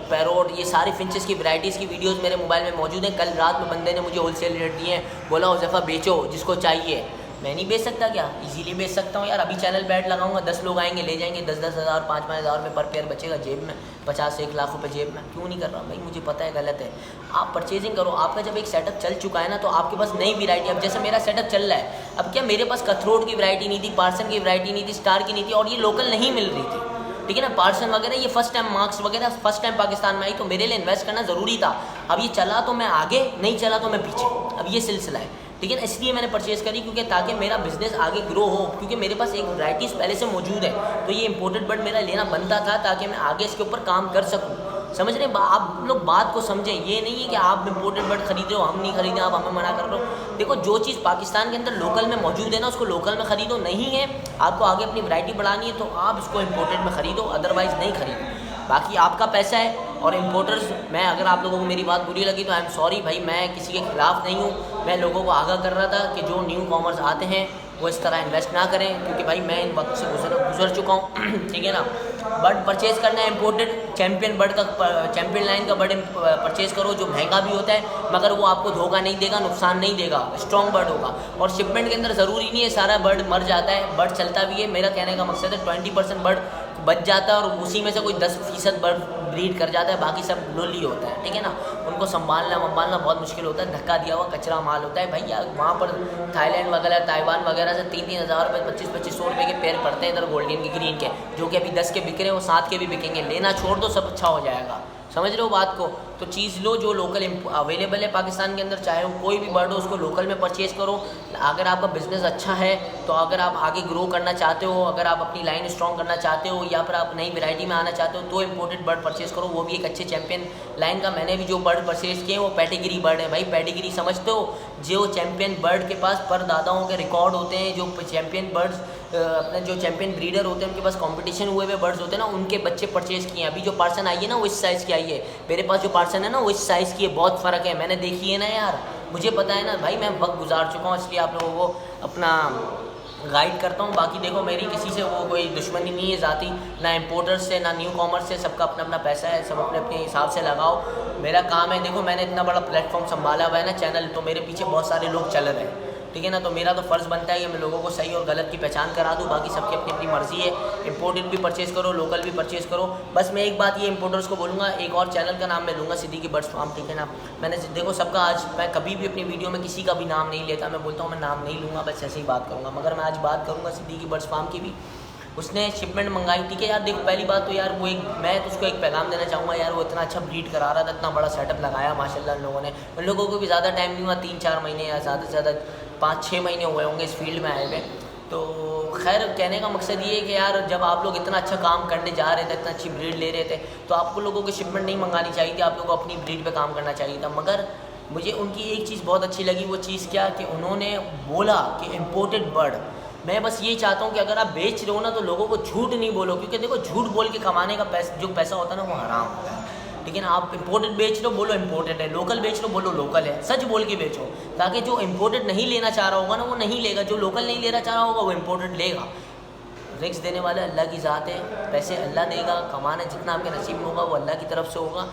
पैरोट, ये सारी फिंचेस की वैराइटीज़ की वीडियोस मेरे मोबाइल में मौजूद हैं। कल रात में बंदे ने मुझे होलसेल रेट दिए हैं, बोला हुज़ैफ़ा बेचो जिसको चाहिए। मैं नहीं बेच सकता क्या? इजीली बेच सकता हूँ यार। अभी चैनल बैड लगाऊंगा, 10 लोग आएंगे, ले जाएंगे, 10-10 हज़ार 5-5 हज़ार में पर पेयर बचेगा जेब में, 50 से 1 लाख रुपए जेब में। क्यों नहीं कर रहा भाई? मुझे पता है गलत है। आप परचेजिंग करो। आपका जब एक सेटअप चल चुका है ना, तो आपके पास नई वैरायटी, अब जैसे मेरा सेटअप चल रहा है, अब क्या मेरे पास कथरोट की वैरायटी नहीं थी, पार्सन की वैरायटी नहीं थी, स्टार की नहीं थी, और ये लोकल नहीं मिल रही थी, ठीक है ना। पार्सन वगैरह ये फर्स्ट टाइम, मार्क्स वगैरह फर्स्ट टाइम पाकिस्तान में आई, तो मेरे लिए इन्वेस्ट करना ज़रूरी था। अब ये चला तो मैं आगे, नहीं चला तो मैं पीछे, अब ये सिलसिला है, ठीक है ना। इसलिए मैंने परचेज़ करी, क्योंकि ताकि मेरा बिजनेस आगे ग्रो हो, क्योंकि मेरे पास एक वैराइटीज़ पहले से मौजूद है। तो ये इंपोर्टेड बर्ड मेरा लेना बनता था ताकि मैं आगे इसके ऊपर काम कर सकूँ। समझ रहे हैं आप लोग बात को? समझें। ये नहीं है कि आप इंपोर्टेड बर्ड खरीद रहे हो, हम नहीं खरीदें, आप हमें मना कर रहे हो। देखो, जो चीज़ पाकिस्तान के अंदर लोकल में मौजूद है ना, उसको लोकल में ख़रीदो। नहीं है आपको आगे अपनी वैरायटी बढ़ानी है तो आप इसको इंपोर्टेड में ख़रीदो, अदरवाइज़ नहीं खरीदो। बाकी आपका पैसा है। और इम्पोर्टर्स, मैं अगर आप लोगों को मेरी बात बुरी लगी तो आई एम सॉरी भाई, मैं किसी के ख़िलाफ़ नहीं हूँ। मैं लोगों को आगाह कर रहा था कि जो न्यू कॉमर्स आते हैं वो इस तरह इन्वेस्ट ना करें, क्योंकि भाई मैं इन वक्त से गुजर चुका हूँ, ठीक है ना। बर्ड परचेज़ करना है इम्पोर्टेड, चैम्पियन बर्ड का, चैम्पियन लाइन का बर्ड परचेज़ करो, जो महंगा भी होता है मगर वो आपको धोखा नहीं देगा, नुकसान नहीं देगा, स्ट्रॉन्ग बर्ड होगा। और शिपमेंट के अंदर ज़रूरी नहीं है सारा बर्ड मर जाता है, बर्ड चलता भी है। मेरा कहने का मकसद है 20% बर्ड बच जाता है और उसी में से कोई 10% बर्ड ब्रीड कर जाता है, बाकी सब लोली होता है, ठीक है ना। उनको संभालना बहुत मुश्किल होता है, धक्का दिया हुआ कचरा माल होता है भाई। यार वहाँ पर थाईलैंड वगैरह, ताइवान वगैरह से 3-3 हज़ार रुपये, 2500 रुपये के पेयर पड़ते हैं इधर गोल्डन के, ग्रीन के, जो कि अभी 10 के बिक रहे हैं, वो 7 के भी बिकेंगे। लेना छोड़ दो, सब अच्छा हो जाएगा। समझ रहे हो बात को? तो चीज़ लो जो लोकल अवेलेबल है पाकिस्तान के अंदर, चाहे वो कोई भी बर्ड हो, उसको लोकल में परचेज़ करो। अगर आपका बिज़नेस अच्छा है तो अगर आप आगे ग्रो करना चाहते हो, अगर आप अपनी लाइन स्ट्रॉन्ग करना चाहते हो, या फिर आप नई वैरायटी में आना चाहते हो, तो इम्पोर्टेड बर्ड परचेज़ करो, वो भी एक अच्छे चैम्पियन लाइन का। मैंने भी जो बर्ड परचेज़ किए वो पेडिग्री बर्ड है भाई। पेडिग्री समझते हो? जो चैम्पियन बर्ड के पास परदादाओं के रिकॉर्ड होते हैं, जो चैम्पियन बर्ड्स अपने जो चैम्पियन ब्रीडर होते हैं, उनके पास कंपटीशन हुए हुए बर्ड्स होते हैं ना, उनके बच्चे परचेज़ किए हैं। अभी जो पार्सन आई है ना, वो इस साइज़ की आई है। मेरे पास जो पार्सन है ना, वो इस साइज़ की है। बहुत फ़र्क है, मैंने देखी है ना यार, मुझे पता है ना भाई, मैं वक्त गुजार चुका हूँ, इसलिए आप लोगों को अपना गाइड करता हूँ। बाकी देखो, मेरी किसी से वो कोई दुश्मनी नहीं है ज़ाती, ना इम्पोर्टर्स से ना न्यू कॉमर्स से। सबका अपना अपना पैसा है, सब अपने अपने हिसाब से लगाओ। मेरा काम है, देखो मैंने इतना बड़ा प्लेटफॉर्म संभाला हुआ है ना, चैनल, तो मेरे पीछे बहुत सारे लोग चल रहे हैं, ठीक है ना। तो मेरा तो फ़र्ज़ बनता है कि मैं लोगों को सही और गलत की पहचान करा दूँ। बाकी सबकी अपनी अपनी मर्ज़ी है। इंपोर्टेड भी परचेज़ करो, लोकल भी परचेज़ करो। बस मैं एक बात ये इंपोर्टर्स को बोलूँगा, एक और चैनल का नाम मैं लूँगा, सिद्दीकी बर्ड्स फार्म, ठीक है ना। मैंने देखो सबका, आज मैं कभी भी अपनी वीडियो में किसी का भी नाम नहीं लेता, मैं बोलता हूँ मैं नाम नहीं लूँगा, बस ऐसे ही बात करूँगा। मगर मैं आज बात करूँगा सिद्दीकी बर्ड्स फार्म की भी। उसने शिपमेंट मंगाई, ठीक है यार। देखो पहली बात तो यार, वो एक, मैं तो उसको एक पैगाम देना चाहूँगा यार, वो इतना अच्छा ब्रीड करा रहा था, इतना बड़ा सेटअप लगाया माशाल्लाह उन लोगों ने। उन लोगों को भी ज़्यादा टाइम नहीं हुआ, 3-4 महीने या ज़्यादा से ज़्यादा 5-6 महीने हुए होंगे इस फील्ड में आए हुए। तो खैर, कहने का मकसद ये है कि यार, जब आप लोग इतना अच्छा काम करने जा रहे थे, इतना अच्छी ब्रीड ले रहे थे, तो आपको लोगों की शिपमेंट नहीं मंगानी चाहिए थी, आप लोगों को अपनी ब्रीड पे काम करना चाहिए था। मगर मुझे उनकी एक चीज़ बहुत अच्छी लगी, वो चीज़ क्या कि उन्होंने बोला कि इम्पोर्टेड बर्ड। मैं बस ये चाहता हूँ कि अगर आप बेच रहे हो ना, तो लोगों को झूठ नहीं बोलो, क्योंकि देखो झूठ बोल के कमाने का जो पैसा होता है ना, वो हराम होता है, ठीक है ना। आप इंपोर्टेड बेच रहे हो, बोलो इंपोर्टेड है, लोकल बेच रहे हो, बोलो लोकल है, सच बोल के बेचो, ताकि जो इंपोर्टेड नहीं लेना चाह रहा होगा ना, वो नहीं लेगा, जो लोकल नहीं लेना चाह रहा होगा वो इंपोर्टेड लेगा। रिस्क देने वाले अल्लाह की ज़ात है, पैसे अल्लाह देगा, कमाना जितना आपके नसीब में होगा वो अल्लाह की तरफ से होगा।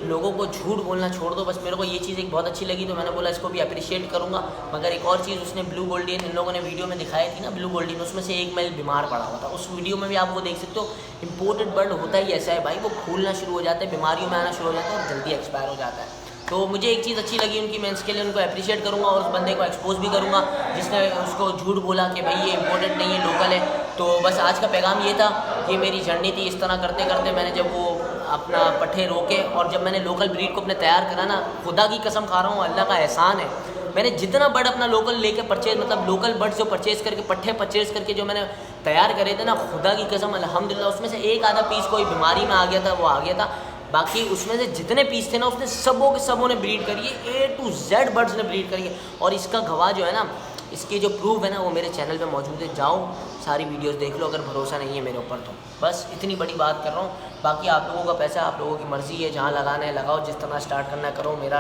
लोगों को झूठ बोलना छोड़ दो। बस मेरे को ये चीज़ एक बहुत अच्छी लगी तो मैंने बोला इसको भी अप्रिशिएट करूँगा। मगर एक और चीज़ उसने ब्लू गोल्डन इन लोगों ने वीडियो में दिखाई थी ना, ब्लू गोल्डन, उसमें से एक मेल बीमार पड़ा हुआ था। उस वीडियो में भी आप वो देख सकते हो। इम्पोर्टेड बर्ड होता ही ऐसा है भाई, वो फूलना शुरू हो जाता है, बीमारियों में आना शुरू हो जाता है और जल्दी एक्सपायर हो जाता है। तो मुझे एक चीज़ अच्छी लगी उनकी, मैं इसके लिए उनको अप्रिशिएट करूँगा और उस बंदे को एक्सपोज भी करूँगा जिसने उसको झूठ बोला कि भाई ये इम्पोर्टेंट नहीं है, लोकल है। तो बस आज का पैगाम ये था, ये मेरी जर्नी थी। इस तरह करते करते मैंने जब वो अपना पट्ठे रोके और जब मैंने लोकल ब्रीड को अपने तैयार करा ना, खुदा की कसम खा रहा हूँ, अल्लाह का एहसान है, मैंने जितना बर्ड अपना लोकल लेके परचेज, मतलब लोकल बर्ड जो परचेज करके, पट्ठे परचेज करके जो मैंने तैयार करे थे ना, खुदा की कसम अल्हम्दुलिल्लाह उसमें से एक आधा पीस कोई बीमारी में आ गया था, वो आ गया था। बाकी उसमें से जितने पीस थे ना, उसने सबों के सबों ने ब्रीड करी है, A to Z बर्ड्स ने ब्रीड करी है। और इसका गवाह जो है ना, इसकी जो प्रूफ है ना, वो मेरे चैनल पे मौजूद है, जाओ सारी वीडियोस देख लो अगर भरोसा नहीं है मेरे ऊपर तो। बस इतनी बड़ी बात कर रहा हूँ। बाकी आप लोगों का पैसा, आप लोगों की मर्ज़ी है, जहाँ लगाना है लगाओ, जिस तरह स्टार्ट करना है करो। मेरा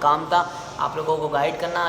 काम था आप लोगों को गाइड करना,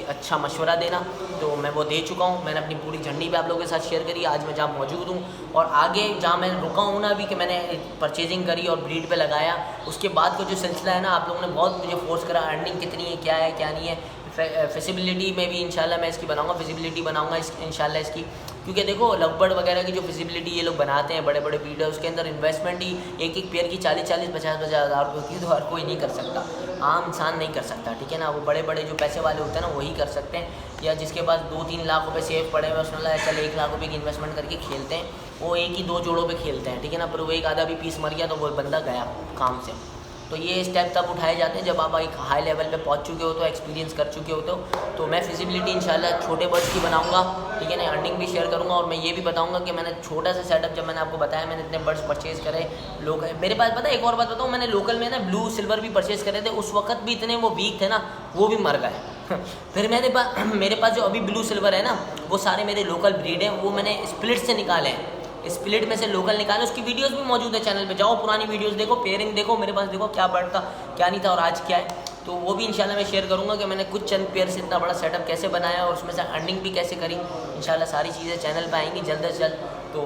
अच्छा मशवरा देना, तो मैं वो दे चुका हूँ। मैंने अपनी पूरी जर्नी पे आप लोगों के साथ शेयर करी। आज मैं जहाँ मौजूद हूँ और आगे जहाँ मैं रुका हूँ ना अभी, कि मैंने परचेजिंग करी और ब्रीड पे लगाया, उसके बाद का जो सिलसिला है ना, आप लोगों ने बहुत मुझे फोर्स करा, अर्निंग कितनी है, क्या नहीं है। फिजिबिलिटी में भी इंशाल्लाह मैं इसकी बनाऊंगा, फिजिबिलिटी बनाऊंगा इंशाल्लाह इसकी। क्योंकि देखो लवबर्ड वगैरह की जो फिजिबिलिटी ये लोग बनाते हैं, बड़े बड़े ब्रीडर, उसके अंदर इन्वेस्टमेंट ही एक पेयर की 40-40, 50-50 हज़ार रुपये होती है। तो हर कोई नहीं कर सकता, आम इंसान नहीं कर सकता, ठीक है ना। वो बड़े बड़े जो पैसे वाले होते हैं ना, वही कर सकते हैं, या जिसके पास 2-3 लाख रुपये सेव पड़े हुए, उसने चल 1 लाख रुपये की इन्वेस्टमेंट करके खेलते हैं, वो 1 ही 2 जोड़ों पे खेलते हैं, ठीक है ना। पर वो एक आधा भी पीस मर गया तो वो बंदा गया काम से। तो ये स्टेप तब उठाए जाते हैं जब आप एक हाई लेवल पे पहुंच चुके हो, तो एक्सपीरियंस कर चुके हो। तो मैं फिजिबिलिटी इंशाल्लाह छोटे बर्ड्स की बनाऊंगा, ठीक है ना। अर्निंग भी शेयर करूंगा और मैं ये भी बताऊंगा कि मैंने छोटा सा सेटअप, जब मैंने आपको बताया मैंने इतने बर्ड्स परचेज करे लोग, मेरे पास पता है एक और बात बताऊँ, मैंने लोकल में ना ब्लू सिल्वर भी परचेज करे थे, उस वक्त भी इतने वो वीक थे ना, वो भी मर गए। फिर मेरे पास जो अभी ब्लू सिल्वर है ना, वो सारे मेरे लोकल ब्रीड हैं, वो मैंने स्प्लिट से निकाले हैं, स्प्लिट में से लोकल निकाले। उसकी वीडियोस भी मौजूद है चैनल पे, जाओ पुरानी वीडियोस देखो, पेयरिंग देखो, मेरे पास देखो क्या बर्ड था क्या नहीं था और आज क्या है। तो वो भी इंशाल्लाह मैं शेयर करूंगा कि मैंने कुछ चंद पेयर से इतना बड़ा सेटअप कैसे बनाया और उसमें से अर्निंग भी कैसे करी। इंशाल्लाह सारी चीज़ें चैनल पे आएंगी जल्द से जल्द। तो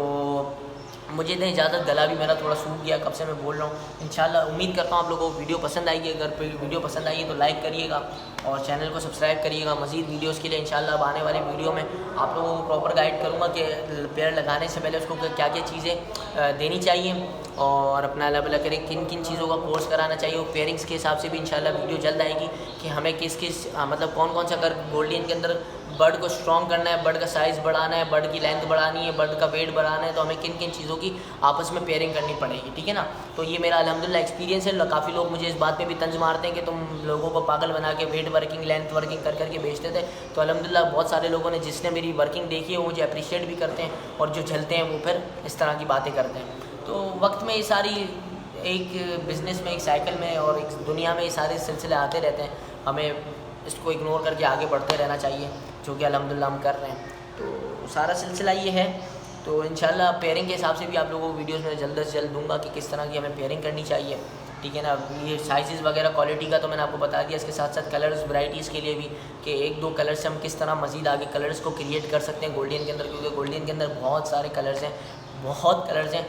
मुझे दें इजाज़त, गला भी मेरा थोड़ा सूख गया, कब से मैं बोल रहा हूँ। इंशाल्लाह उम्मीद करता हूँ आप लोगों को वीडियो पसंद आएगी। अगर वीडियो पसंद आई है तो लाइक करिएगा और चैनल को सब्सक्राइब करिएगा। मज़ीद वीडियोस के लिए इंशाल्लाह अब आने वाले वीडियो में आप लोगों को प्रॉपर गाइड करूँगा कि पेड़ लगाने से पहले उसको क्या क्या चीज़ें देनी चाहिए और अपना अल्लाह भला करे किन किन चीज़ों का कोर्स कराना चाहिए। और पेयरिंग्स के हिसाब से भी इंशाल्लाह वीडियो जल्द आएगी कि हमें किस किस मतलब कौन कौन सा, अगर गोल्डन के अंदर बर्ड को स्ट्रॉन्ग करना है, बर्ड का साइज़ बढ़ाना है, बर्ड की लेंथ बढ़ानी है, बर्ड का वेट बढ़ाना है, तो हमें किन किन चीज़ों की आपस में पेयरिंग करनी पड़ेगी, ठीक है ना। तो ये मेरा अल्हम्दुलिल्लाह एक्सपीरियंस है। काफ़ी लोग मुझे इस बात पे भी तंज मारते हैं कि तुम लोगों को पागल बना के वेट वर्किंग, लेंथ वर्किंग कर करके बेचते थे। तो अल्हम्दुलिल्लाह बहुत सारे लोगों ने जिसने मेरी वर्किंग देखी है वो मुझे अप्रिशिएट भी करते हैं और जो झलते हैं वो फिर इस तरह की बातें करते हैं। तो वक्त में ये सारी एक बिज़नेस में, एक साइकिल में और एक दुनिया में ये सारे सिलसिले आते रहते हैं, हमें इसको इग्नोर करके आगे बढ़ते रहना चाहिए, जो कि अल्हम्दुलिल्लाह हम कर रहे हैं। तो सारा सिलसिला ये है। तो इंशाल्लाह पेयरिंग के हिसाब से भी आप लोगों को वीडियोस में जल्द से जल्द दूंगा कि किस तरह की हमें पेयरिंग करनी चाहिए, ठीक है ना। ये साइज़ वगैरह क्वालिटी का तो मैंने आपको बता दिया, इसके साथ साथ कलर्स वैराइटीज़ के लिए भी कि 1-2 कलर से हम किस तरह मज़ीद आगे कलर्स को क्रिएट कर सकते हैं गोल्डन के अंदर, क्योंकि गोल्डन के अंदर बहुत सारे कलर्स हैं, बहुत कलर्स हैं,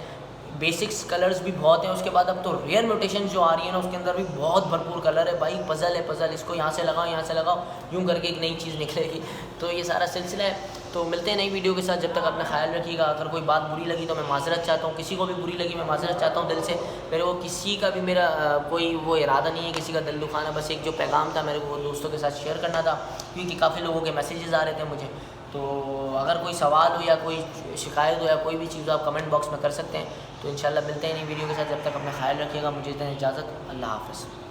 बेसिक्स कलर्स भी बहुत हैं। उसके बाद अब तो रेयर म्यूटेशन जो आ रही है ना, उसके अंदर भी बहुत भरपूर कलर है भाई। पज़ल है पज़ल, इसको यहाँ से लगाओ यहाँ से लगाओ, यूँ करके एक नई चीज़ निकलेगी। तो ये सारा सिलसिला है। तो मिलते हैं नई वीडियो के साथ, जब तक अपना ख्याल रखिएगा। अगर कोई बात बुरी लगी तो मैं माज़रत चाहता हूँ, किसी को भी बुरी लगी मैं माज़रत चाहता हूँ दिल से। मेरे को किसी का भी मेरा कोई वो इरादा नहीं है किसी का दिल दुखाना, बस एक जो पैगाम था मेरे को वो दोस्तों के साथ शेयर करना था, क्योंकि काफ़ी लोगों के मैसेजेस आ रहे थे मुझे। तो अगर कोई सवाल हो या कोई शिकायत हो या कोई भी चीज़ हो, आप कमेंट बॉक्स में कर सकते हैं। तो इंशाल्लाह मिलते हैं नई वीडियो के साथ, जब तक अपना ख्याल रखिएगा। मुझे दें इजाज़त, अल्लाह हाफ़िज़।